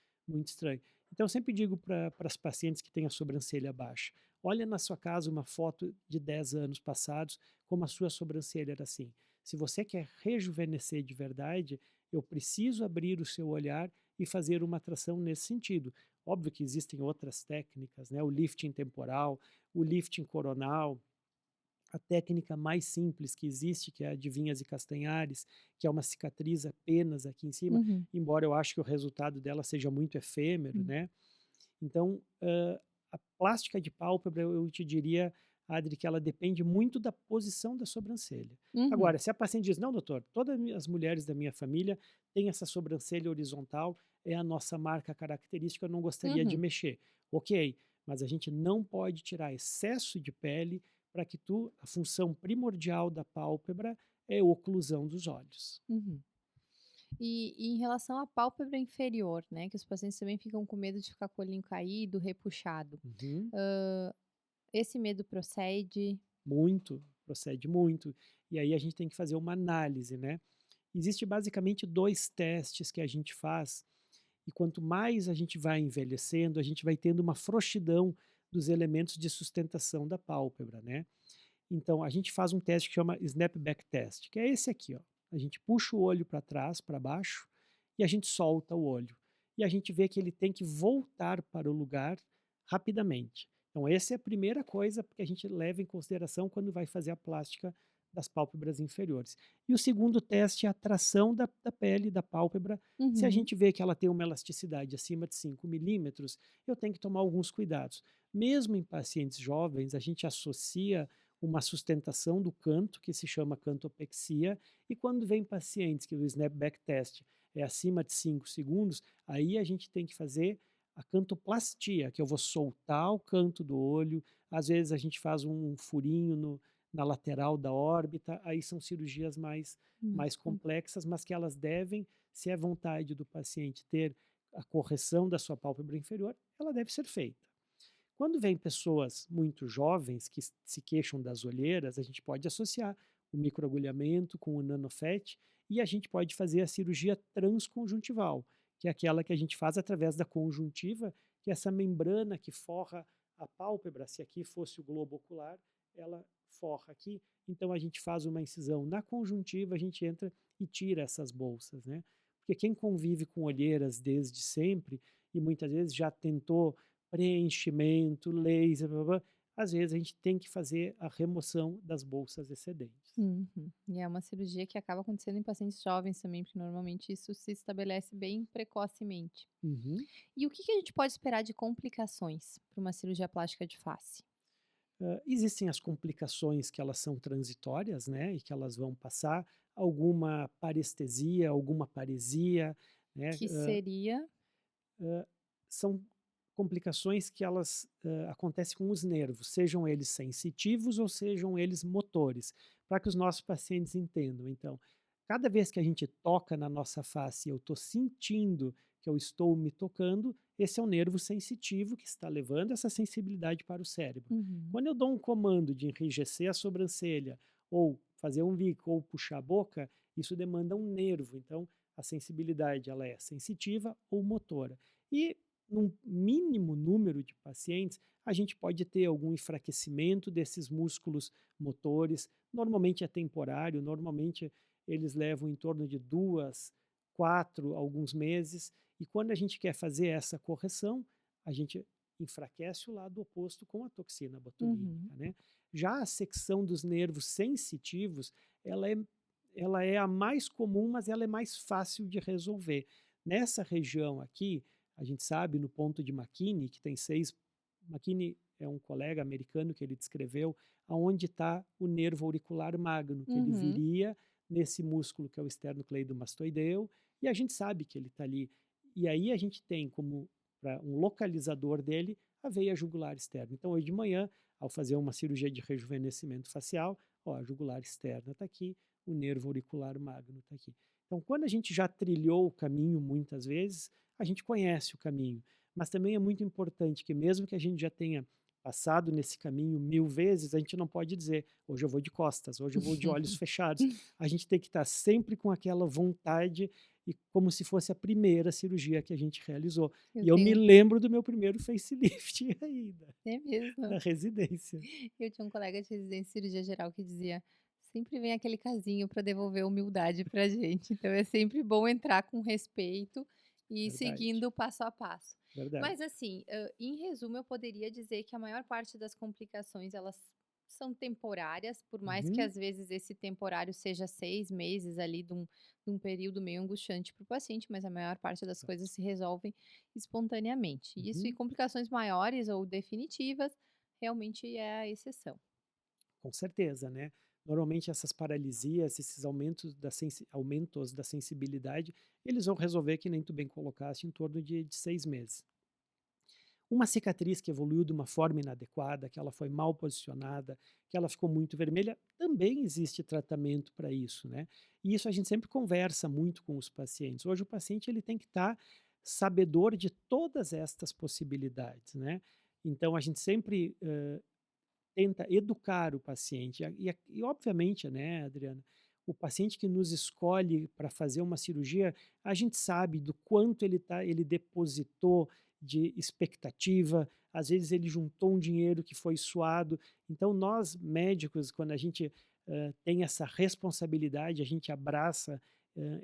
estranho. Então, eu sempre digo para as pacientes que têm a sobrancelha baixa, olha na sua casa uma foto de 10 anos passados, como a sua sobrancelha era assim. Se você quer rejuvenescer de verdade, eu preciso abrir o seu olhar e fazer uma tração nesse sentido. Óbvio que existem outras técnicas, né? O lifting temporal, o lifting coronal, a técnica mais simples que existe, que é a de Vinhas e Castanhares, que é uma cicatriz apenas aqui em cima, Uhum. embora eu acho que o resultado dela seja muito efêmero, Hum. né? Então, a plástica de pálpebra, eu te diria, Adri, que ela depende muito da posição da sobrancelha. Uhum. Agora, se a paciente diz, não, doutor, todas as mulheres da minha família têm essa sobrancelha horizontal, é a nossa marca característica, eu não gostaria de Uhum. mexer. Ok, mas a gente não pode tirar excesso de pele para que a função primordial da pálpebra é a oclusão dos olhos. Uhum. E em relação à pálpebra inferior, né, que os pacientes também ficam com medo de ficar com o olhinho caído, repuxado. Uhum. Esse medo procede? Muito, procede muito. E aí a gente tem que fazer uma análise, né? Existe basicamente 2 testes que a gente faz, e quanto mais a gente vai envelhecendo, a gente vai tendo uma frouxidão dos elementos de sustentação da pálpebra, né? Então, a gente faz um teste que chama Snapback Test, que é esse aqui, ó. A gente puxa o olho para trás, para baixo, e a gente solta o olho. E a gente vê que ele tem que voltar para o lugar rapidamente. Então, essa é a primeira coisa que a gente leva em consideração quando vai fazer a plástica das pálpebras inferiores. E o segundo teste é a tração da pele da pálpebra. Se a Uhum. gente vê que ela tem uma elasticidade acima de 5 milímetros, eu tenho que tomar alguns cuidados. Mesmo em pacientes jovens, a gente associa uma sustentação do canto, que se chama cantopexia, e quando vem pacientes que o snapback test é acima de 5 segundos, aí a gente tem que fazer a cantoplastia, que eu vou soltar o canto do olho, às vezes a gente faz um furinho na lateral da órbita, aí são cirurgias mais complexas, mas que elas devem, se é vontade do paciente ter a correção da sua pálpebra inferior, ela deve ser feita. Quando vem pessoas muito jovens que se queixam das olheiras, a gente pode associar o microagulhamento com o nanofet e a gente pode fazer a cirurgia transconjuntival, que é aquela que a gente faz através da conjuntiva, que é essa membrana que forra a pálpebra. Se aqui fosse o globo ocular, ela forra aqui. Então a gente faz uma incisão na conjuntiva, a gente entra e tira essas bolsas, né? Porque quem convive com olheiras desde sempre e muitas vezes já tentou preenchimento, laser, blá, blá, blá, às vezes a gente tem que fazer a remoção das bolsas excedentes. Uhum. E é uma cirurgia que acaba acontecendo em pacientes jovens também, porque normalmente isso se estabelece bem precocemente. Uhum. E o que que a gente pode esperar de complicações para uma cirurgia plástica de face? Existem as complicações que elas são transitórias, né, e que elas vão passar, alguma parestesia, alguma paresia, né, Que seria são complicações que elas acontecem com os nervos, sejam eles sensitivos ou sejam eles motores, para que os nossos pacientes entendam. Então, cada vez que a gente toca na nossa face e eu estou sentindo que eu estou me tocando, esse é o nervo sensitivo que está levando essa sensibilidade para o cérebro. uhum, Quando eu dou um comando de enrijecer a sobrancelha, ou fazer um bico, ou puxar a boca, isso demanda um nervo. Então, a sensibilidade ela é sensitiva ou motora. E num mínimo número de pacientes, a gente pode ter algum enfraquecimento desses músculos motores. Normalmente é temporário, normalmente eles levam em torno de 2, 4, alguns meses. E quando a gente quer fazer essa correção, a gente enfraquece o lado oposto com a toxina uhum, botulínica, né? Já a secção dos nervos sensitivos, ela é, ela é a mais comum, mas ela é mais fácil de resolver. Nessa região aqui, a gente sabe no ponto de McKinney, que tem 6. McKinney é um colega americano que ele descreveu aonde está o nervo auricular magno, que ele uhum, viria nesse músculo que é o esternocleidomastoideu, e a gente sabe que ele está ali. E aí a gente tem como um localizador dele a veia jugular externa. Então, hoje de manhã, ao fazer uma cirurgia de rejuvenescimento facial, ó, a jugular externa está aqui, o nervo auricular magno está aqui. Então, quando a gente já trilhou o caminho muitas vezes, a gente conhece o caminho. Mas também é muito importante que mesmo que a gente já tenha passado nesse caminho 1000 vezes, a gente não pode dizer, hoje eu vou de costas, hoje eu vou de olhos fechados. A gente tem que estar sempre com aquela vontade e como se fosse a primeira cirurgia que a gente realizou. Eu E eu me tenho lembro do meu primeiro facelift ainda, é mesmo. na residência. Eu tinha um colega de residência em cirurgia geral que dizia: "Sempre vem aquele casinho para devolver humildade pra gente", então é sempre bom entrar com respeito e Verdade, seguindo passo a passo. verdade. Mas assim, em resumo, eu poderia dizer que a maior parte das complicações elas são temporárias, por mais que Uhum, às vezes esse temporário seja 6 meses ali de um período meio angustiante para o paciente, mas a maior parte das exato. coisas se resolvem espontaneamente. Isso e Uhum. complicações maiores ou definitivas realmente é a exceção. Com certeza, né. Normalmente essas paralisias, esses aumentos da sensibilidade, eles vão resolver, que nem tu bem colocaste, em torno de 6 meses. Uma cicatriz que evoluiu de uma forma inadequada, que ela foi mal posicionada, que ela ficou muito vermelha, também existe tratamento para isso, né. E isso a gente sempre conversa muito com os pacientes. Hoje o paciente ele tem que estar sabedor de todas estas possibilidades, né. Então a gente sempre, tenta educar o paciente. E obviamente, né, Adriana, o paciente que nos escolhe para fazer uma cirurgia, a gente sabe do quanto ele depositou de expectativa, às vezes ele juntou um dinheiro que foi suado. Então nós médicos, quando a gente tem essa responsabilidade, a gente abraça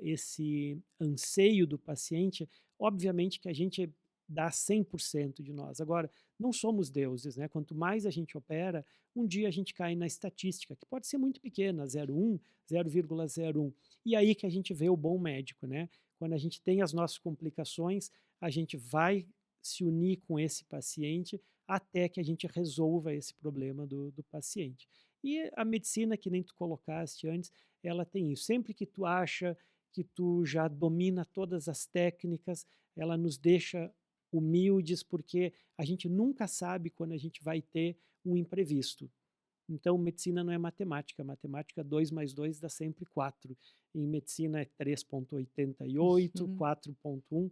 esse anseio do paciente, obviamente que a gente dá 100% de nós. Agora, não somos deuses, né? Quanto mais a gente opera, um dia a gente cai na estatística, que pode ser muito pequena, 0,1, 0,01. E aí que a gente vê o bom médico, né? Quando a gente tem as nossas complicações, a gente vai se unir com esse paciente até que a gente resolva esse problema do paciente. E a medicina, que nem tu colocaste antes, ela tem isso. Sempre que tu acha que tu já domina todas as técnicas, ela nos deixa humildes, porque a gente nunca sabe quando a gente vai ter um imprevisto. Então, medicina não é matemática. Matemática 2 mais 2 dá sempre 4. Em medicina é 3,88, 4,1.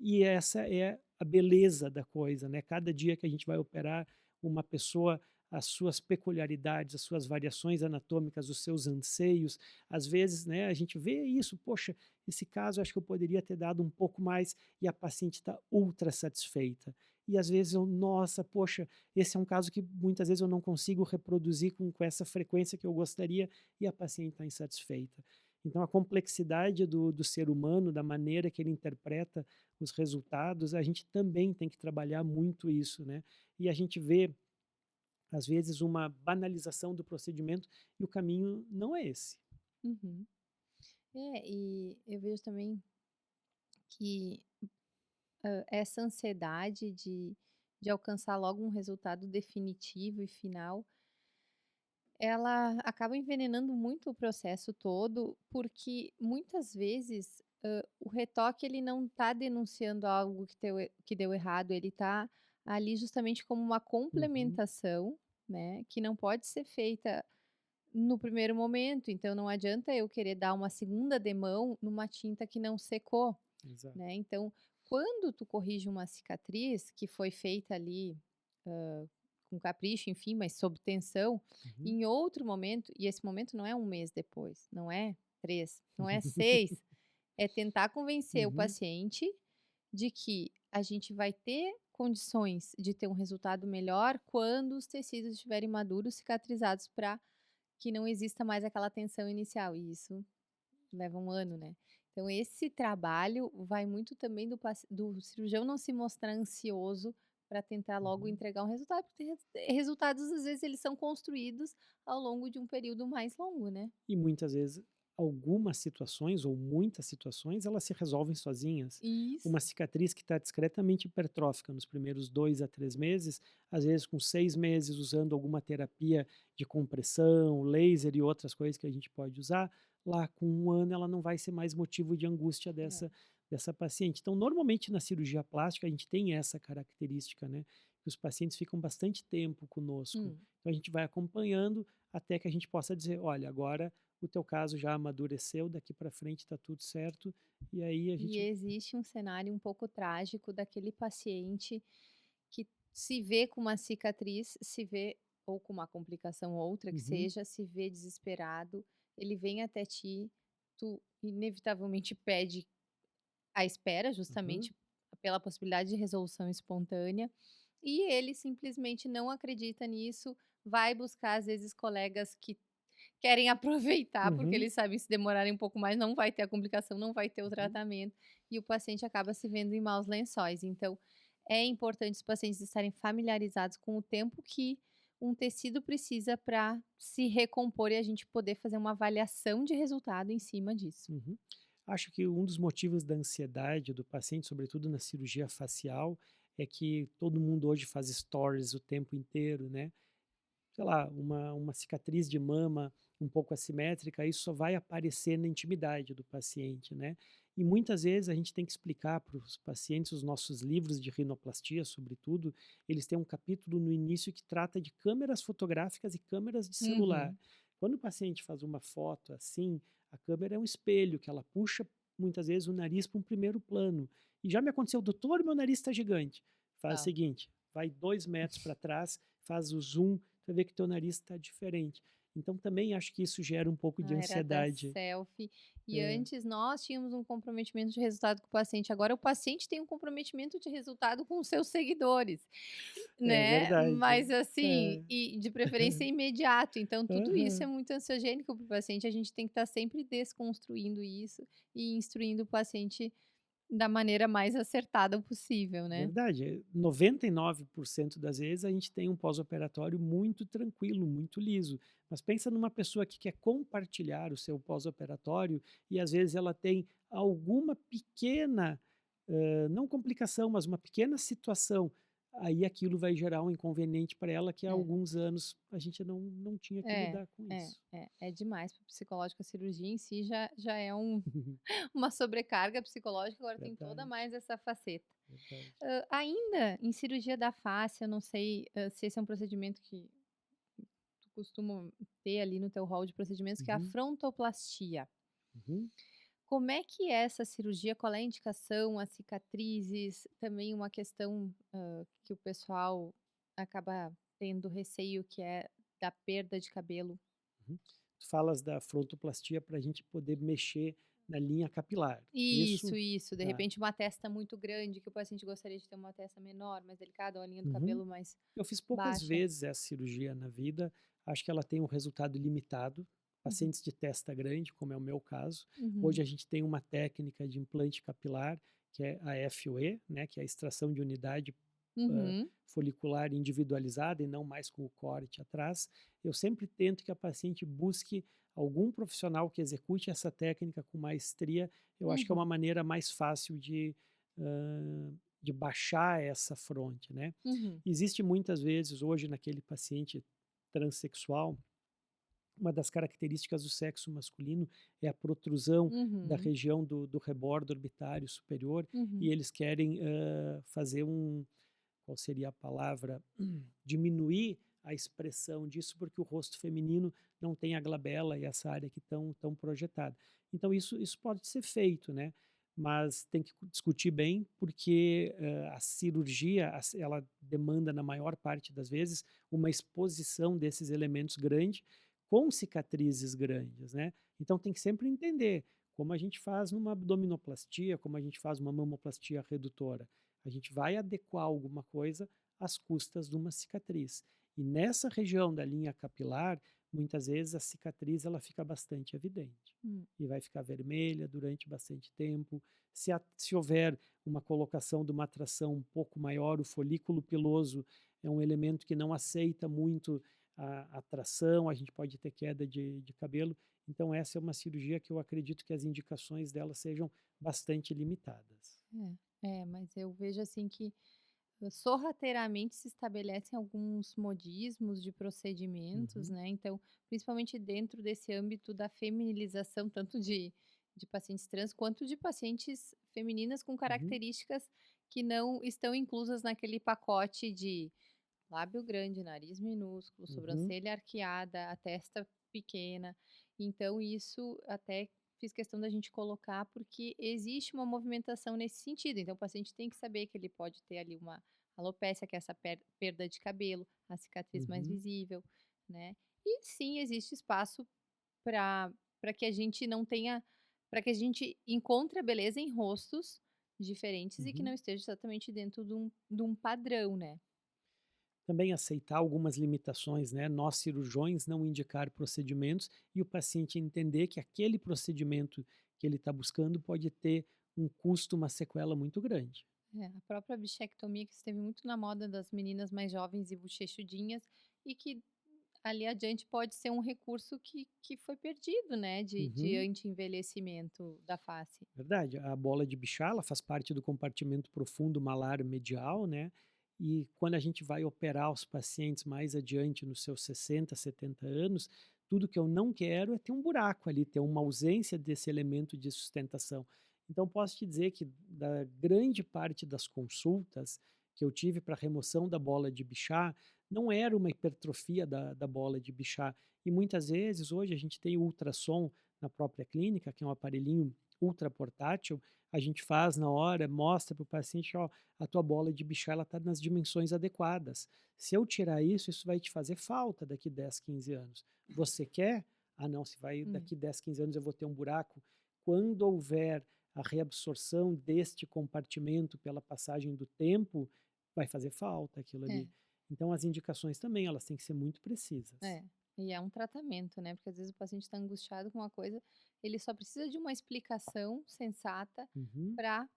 E essa é a beleza da coisa, né? Cada dia que a gente vai operar uma pessoa, as suas peculiaridades, as suas variações anatômicas, os seus anseios, às vezes, né, a gente vê isso, poxa, esse caso acho que eu poderia ter dado um pouco mais e a paciente está ultra satisfeita. E às vezes eu, nossa, poxa, esse é um caso que muitas vezes eu não consigo reproduzir com essa frequência que eu gostaria e a paciente está insatisfeita. Então, a complexidade do ser humano, da maneira que ele interpreta os resultados, a gente também tem que trabalhar muito isso, né? E a gente vê, às vezes, uma banalização do procedimento e o caminho não é esse. Uhum. É, e eu vejo também que, essa ansiedade de alcançar logo um resultado definitivo e final, ela acaba envenenando muito o processo todo, porque muitas vezes, o retoque ele não está denunciando algo que deu errado, ele está ali justamente como uma Uhum, complementação, né, que não pode ser feita no primeiro momento, então não adianta eu querer dar uma segunda demão numa tinta que não secou, exato. né. Então, quando tu corrige uma cicatriz que foi feita ali, com capricho, enfim, mas sob tensão, Uhum. em outro momento, e esse momento não é um mês depois, não é 3, não é 6, é tentar convencer o Uhum. paciente de que a gente vai ter condições de ter um resultado melhor quando os tecidos estiverem maduros, cicatrizados, para que não exista mais aquela tensão inicial, e isso leva um ano, né. Então esse trabalho vai muito também do cirurgião não se mostrar ansioso para tentar logo Uhum. entregar um resultado, porque resultados às vezes eles são construídos ao longo de um período mais longo, né. E muitas vezes, algumas situações ou muitas situações, elas se resolvem sozinhas. Uma Isso. cicatriz que está discretamente hipertrófica nos primeiros 2 a 3 meses, às vezes com 6 meses usando alguma terapia de compressão, laser e outras coisas que a gente pode usar, lá com 1 ano ela não vai ser mais motivo de angústia É. dessa paciente. Então, normalmente na cirurgia plástica a gente tem essa característica, né, que os pacientes ficam bastante tempo conosco. Hum. Então a gente vai acompanhando até que a gente possa dizer: "Olha, agora o teu caso já amadureceu, daqui para frente está tudo certo, e aí a E gente existe um cenário um pouco trágico daquele paciente que se vê com uma cicatriz, se vê ou com uma complicação outra que uhum, seja, se vê desesperado, ele vem até ti, tu inevitavelmente pede a espera, aham, justamente pela possibilidade de resolução espontânea, e ele simplesmente não acredita nisso, vai buscar às vezes colegas que querem aproveitar, porque uhum, eles sabem se demorarem um pouco mais não vai ter a complicação, não vai ter o uhum, tratamento, e o paciente acaba se vendo em maus lençóis. Então, é importante os pacientes estarem familiarizados com o tempo que um tecido precisa para se recompor e a gente poder fazer uma avaliação de resultado em cima disso. uhum. Acho que um dos motivos da ansiedade do paciente, sobretudo na cirurgia facial, é que todo mundo hoje faz stories o tempo inteiro, né? Sei lá, uma cicatriz de mama um pouco assimétrica, isso só vai aparecer na intimidade do paciente, né? E muitas vezes a gente tem que explicar para os pacientes, os nossos livros de rinoplastia, sobretudo, eles têm um capítulo no início que trata de câmeras fotográficas e câmeras de celular. Uhum. Quando o paciente faz uma foto assim, a câmera é um espelho que ela puxa muitas vezes o nariz para um primeiro plano. E já me aconteceu, doutor, meu nariz está gigante. Faz o Tá. seguinte, vai 2 metros para trás, faz o zoom, você vê que teu nariz está diferente. Então também acho que isso gera um pouco de A era da ansiedade. selfie. E É, antes nós tínhamos um comprometimento de resultado com o paciente, agora o paciente tem um comprometimento de resultado com os seus seguidores, é né. verdade. Mas assim, É. e de preferência imediato, então tudo isso é Aham. muito ansiogênico para o paciente, a gente tem que estar sempre desconstruindo isso e instruindo o paciente da maneira mais acertada possível, né. Verdade, 99% das vezes a gente tem um pós-operatório muito tranquilo, muito liso, mas pensa numa pessoa que quer compartilhar o seu pós-operatório e às vezes ela tem alguma pequena, não complicação, mas uma pequena situação, aí aquilo vai gerar um inconveniente para ela que há É. alguns anos a gente não tinha que É, lidar com é, isso. é demais para o psicológico, a cirurgia em si já é uma sobrecarga psicológica, agora tem toda Verdade, mais essa faceta. verdade. Ainda em cirurgia da face, eu não sei, se esse é um procedimento que tu costuma ter ali no teu rol de procedimentos, que é a Uhum, frontoplastia. uhum. Como é que é essa cirurgia? Qual é a indicação, as cicatrizes? Também uma questão, que o pessoal acaba tendo receio, que é da perda de cabelo. Uhum. Tu falas da frontoplastia para a gente poder mexer na linha capilar. Isso, Isso? isso. De Tá. repente, uma testa muito grande, que o paciente gostaria de ter uma testa menor, mais delicada, ou a linha do Uhum. cabelo mais Eu fiz poucas baixa. vezes essa cirurgia na vida. Acho que ela tem um resultado limitado. Uhum, Pacientes de testa grande, como é o meu caso. Hoje uhum, a gente tem uma técnica de implante capilar, que é a FUE, né, que é a extração de unidade uhum, folicular individualizada e não mais com o corte atrás. Eu sempre tento que a paciente busque algum profissional que execute essa técnica com maestria. Eu acho que é uhum, uma maneira mais fácil de baixar essa fronte, né? uhum, Existe muitas vezes hoje naquele paciente transexual, uma das características do sexo masculino é a protrusão da uhum, região do rebordo orbitário superior e uhum, eles querem fazer qual seria a palavra? Diminuir a expressão disso, porque o rosto feminino não tem a glabela e essa área aqui tão projetada. Então isso pode ser feito, né, mas tem que discutir bem, porque, a cirurgia, ela demanda, na maior parte das vezes, uma exposição desses elementos grande, com cicatrizes grandes, né. Então tem que sempre entender, como a gente faz numa abdominoplastia, como a gente faz uma mamoplastia redutora. A gente vai adequar alguma coisa às custas de uma cicatriz. E nessa região da linha capilar, muitas vezes a cicatriz ela fica bastante evidente hum, e vai ficar vermelha durante bastante tempo. Se houver uma colocação de uma atração um pouco maior, o folículo piloso é um elemento que não aceita muito a atração, a gente pode ter queda de cabelo. Então, essa é uma cirurgia que eu acredito que as indicações dela sejam bastante limitadas. mas eu vejo assim que sorrateiramente se estabelecem alguns modismos de procedimentos, Uhum, né, então, principalmente dentro desse âmbito da feminilização, tanto de pacientes trans, quanto de pacientes femininas com uhum, características que não estão inclusas naquele pacote de lábio grande, nariz minúsculo, uhum. sobrancelha arqueada, a testa pequena. Então isso até fiz questão da gente colocar, porque existe uma movimentação nesse sentido, então o paciente tem que saber que ele pode ter ali uma alopécia, que é essa perda de cabelo, a cicatriz mais Uhum, visível, né. E sim, existe espaço para que a gente não tenha para que a gente encontre a beleza em rostos diferentes e que não uhum. esteja exatamente dentro de um padrão, né. Também aceitar algumas limitações, né? Nós cirurgiões não indicar procedimentos e o paciente entender que aquele procedimento que ele está buscando pode ter um custo, uma sequela muito grande. É, a própria bichectomia que esteve muito na moda das meninas mais jovens e bochechudinhas, e que ali adiante pode ser um recurso que foi perdido, né, de Uhum. anti-envelhecimento da face. Verdade, a bola de Bichat, ela faz parte do compartimento profundo malar medial, né? E quando a gente vai operar os pacientes mais adiante, nos seus 60, 70 anos, tudo que eu não quero é ter um buraco ali, ter uma ausência desse elemento de sustentação. Então, posso te dizer que da grande parte das consultas que eu tive para remoção da bola de Bichat, não era uma hipertrofia da bola de Bichat. E muitas vezes, hoje, a gente tem o ultrassom na própria clínica, que é um aparelhinho ultra portátil, a gente faz na hora, mostra para o paciente, ó, a tua bola de bichar ela está nas dimensões adequadas. Se eu tirar isso, isso vai te fazer falta daqui 10, 15 anos. Você quer? Ah, não, se vai Hum, daqui 10, 15 anos eu vou ter um buraco. Quando houver a reabsorção deste compartimento pela passagem do tempo, vai fazer falta aquilo é, ali. Então as indicações também, elas têm que ser muito precisas. é. E é um tratamento, né, porque às vezes o paciente está angustiado com uma coisa, ele só precisa de uma explicação sensata Uhum. para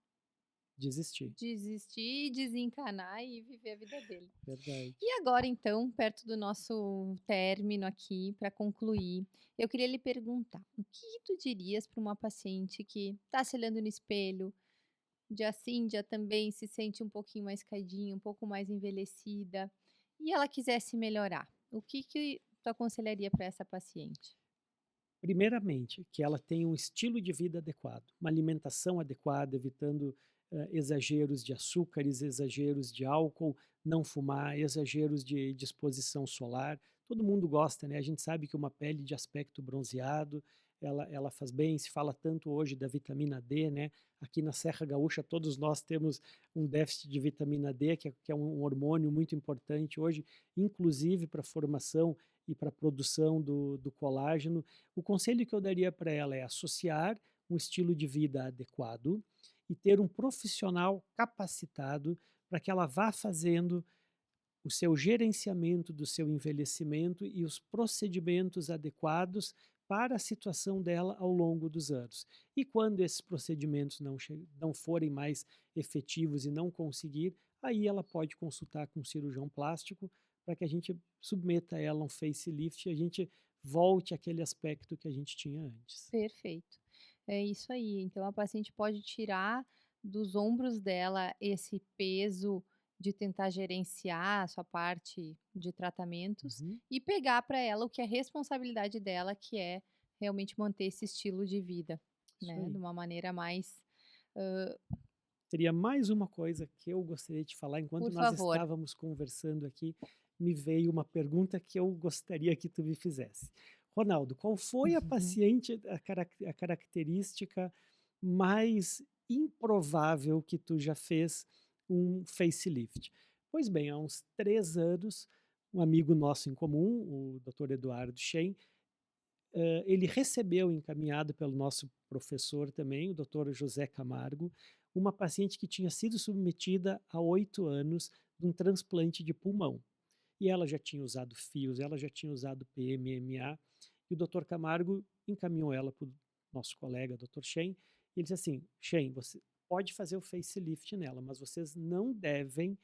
Desistir, desistir, desencanar e viver a vida dele. verdade. E agora então, perto do nosso término aqui, para concluir, eu queria lhe perguntar, o que tu dirias para uma paciente que está se olhando no espelho, dia sim, dia também, se sente um pouquinho mais caidinha, um pouco mais envelhecida, e ela quisesse melhorar? O que tu aconselharia para essa paciente? Primeiramente, que ela tenha um estilo de vida adequado, uma alimentação adequada, evitando exageros de açúcares, exageros de álcool, não fumar, exageros de exposição solar. Todo mundo gosta, né? A gente sabe que uma pele de aspecto bronzeado, ela faz bem. Se fala tanto hoje da vitamina D, né? Aqui na Serra Gaúcha, todos nós temos um déficit de vitamina D, que é um hormônio muito importante hoje, inclusive para a formação e para a produção do colágeno. O conselho que eu daria para ela é associar um estilo de vida adequado e ter um profissional capacitado para que ela vá fazendo o seu gerenciamento do seu envelhecimento e os procedimentos adequados para a situação dela ao longo dos anos. E quando esses procedimentos não forem mais efetivos e não conseguir, aí ela pode consultar com um cirurgião plástico para que a gente submeta ela a um facelift e a gente volte àquele aspecto que a gente tinha antes. Perfeito. É isso aí. Então a paciente pode tirar dos ombros dela esse peso de tentar gerenciar a sua parte de tratamentos Uhum, e pegar para ela o que é responsabilidade dela, que é realmente manter esse estilo de vida, isso né, de aí. uma maneira mais, hã, Teria mais uma coisa que eu gostaria de falar enquanto por nós favor. estávamos conversando aqui, me veio uma pergunta que eu gostaria que tu me fizesse. Ronaldo, qual foi a paciente, a característica mais improvável que tu já fez um facelift? Pois bem, há uns 3 anos, um amigo nosso em comum, o Dr. Eduardo Shen, ele recebeu, encaminhado pelo nosso professor também, o Dr. José Camargo, uma paciente que tinha sido submetida há 8 anos de um transplante de pulmão. E ela já tinha usado fios, ela já tinha usado PMMA, e o Dr. Camargo encaminhou ela para o nosso colega, Dr. Shen, e ele disse assim: Shen, você pode fazer o facelift nela, mas vocês não devem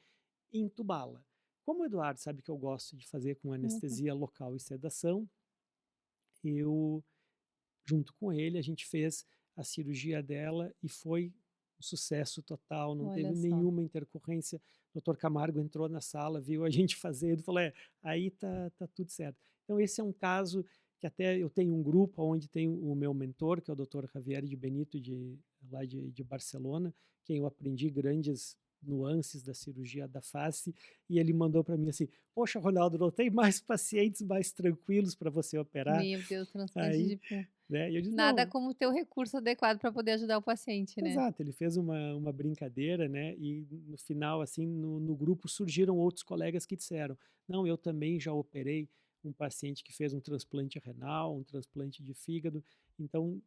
entubá-la. Como o Eduardo sabe que eu gosto de fazer com Uhum. anestesia local e sedação, eu junto com ele, a gente fez a cirurgia dela e foi um sucesso total, não teve Olha só. nenhuma intercorrência. O doutor Camargo entrou na sala, viu a gente fazendo, falou: "É, aí tá tudo certo". Então esse é um caso que até eu tenho um grupo onde tem o meu mentor, que é o doutor Javier de Benito lá de Barcelona, quem eu aprendi nuances da cirurgia da face, e ele mandou para mim assim: "Poxa, Ronaldo, não tem mais pacientes mais tranquilos para você operar?" Meu Deus, transplante Aí, de pulmão. né, e eu disse: Nada "Não". como ter o recurso adequado para poder ajudar o paciente, né. Exato, ele fez uma brincadeira, né, e no final, assim, no grupo surgiram outros colegas que disseram: "Não, eu também já operei um paciente que fez um transplante renal, um transplante de fígado". Então,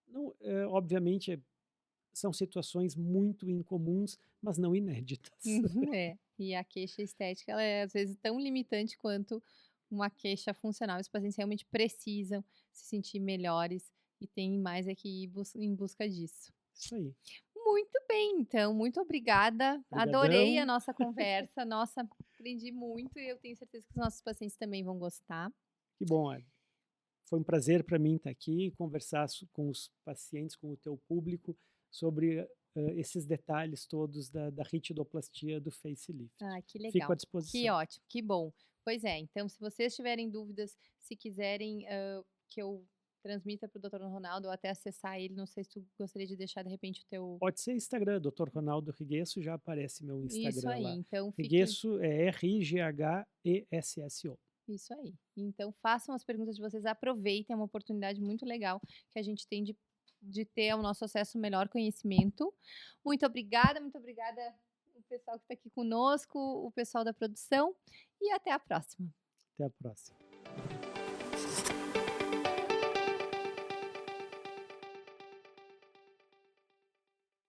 não, obviamente, são situações muito incomuns, mas não inéditas. Uhum, é. E a queixa estética, ela é às vezes tão limitante quanto uma queixa funcional. Os pacientes realmente precisam se sentir melhores e tem mais é que ir em busca disso. Isso aí. Muito bem, então, muito obrigada. Adorei a Obrigadão. nossa conversa. Nossa, aprendi muito e eu tenho certeza que os nossos pacientes também vão gostar. Que bom, olha, foi um prazer para mim estar aqui e conversar com os pacientes, com o teu público, sobre esses detalhes todos da ritidoplastia do facelift. Ah, que Fico à legal. Que disposição. ótimo, que bom. Pois é, então se vocês tiverem dúvidas, se quiserem, que eu transmita para o Dr. Ronaldo ou até acessar ele, não sei se tu gostaria de deixar de repente o teu Pode ser Instagram, Dr. Ronaldo Riguesso, já aparece meu isso Instagram aí, lá. então fique Riguesso é Righesso. isso aí. Então façam as perguntas de vocês, aproveitem, é uma oportunidade muito legal que a gente tem de ter ao nosso acesso melhor conhecimento. Muito obrigada o pessoal que está aqui conosco, o pessoal da produção e até a próxima. Até a próxima.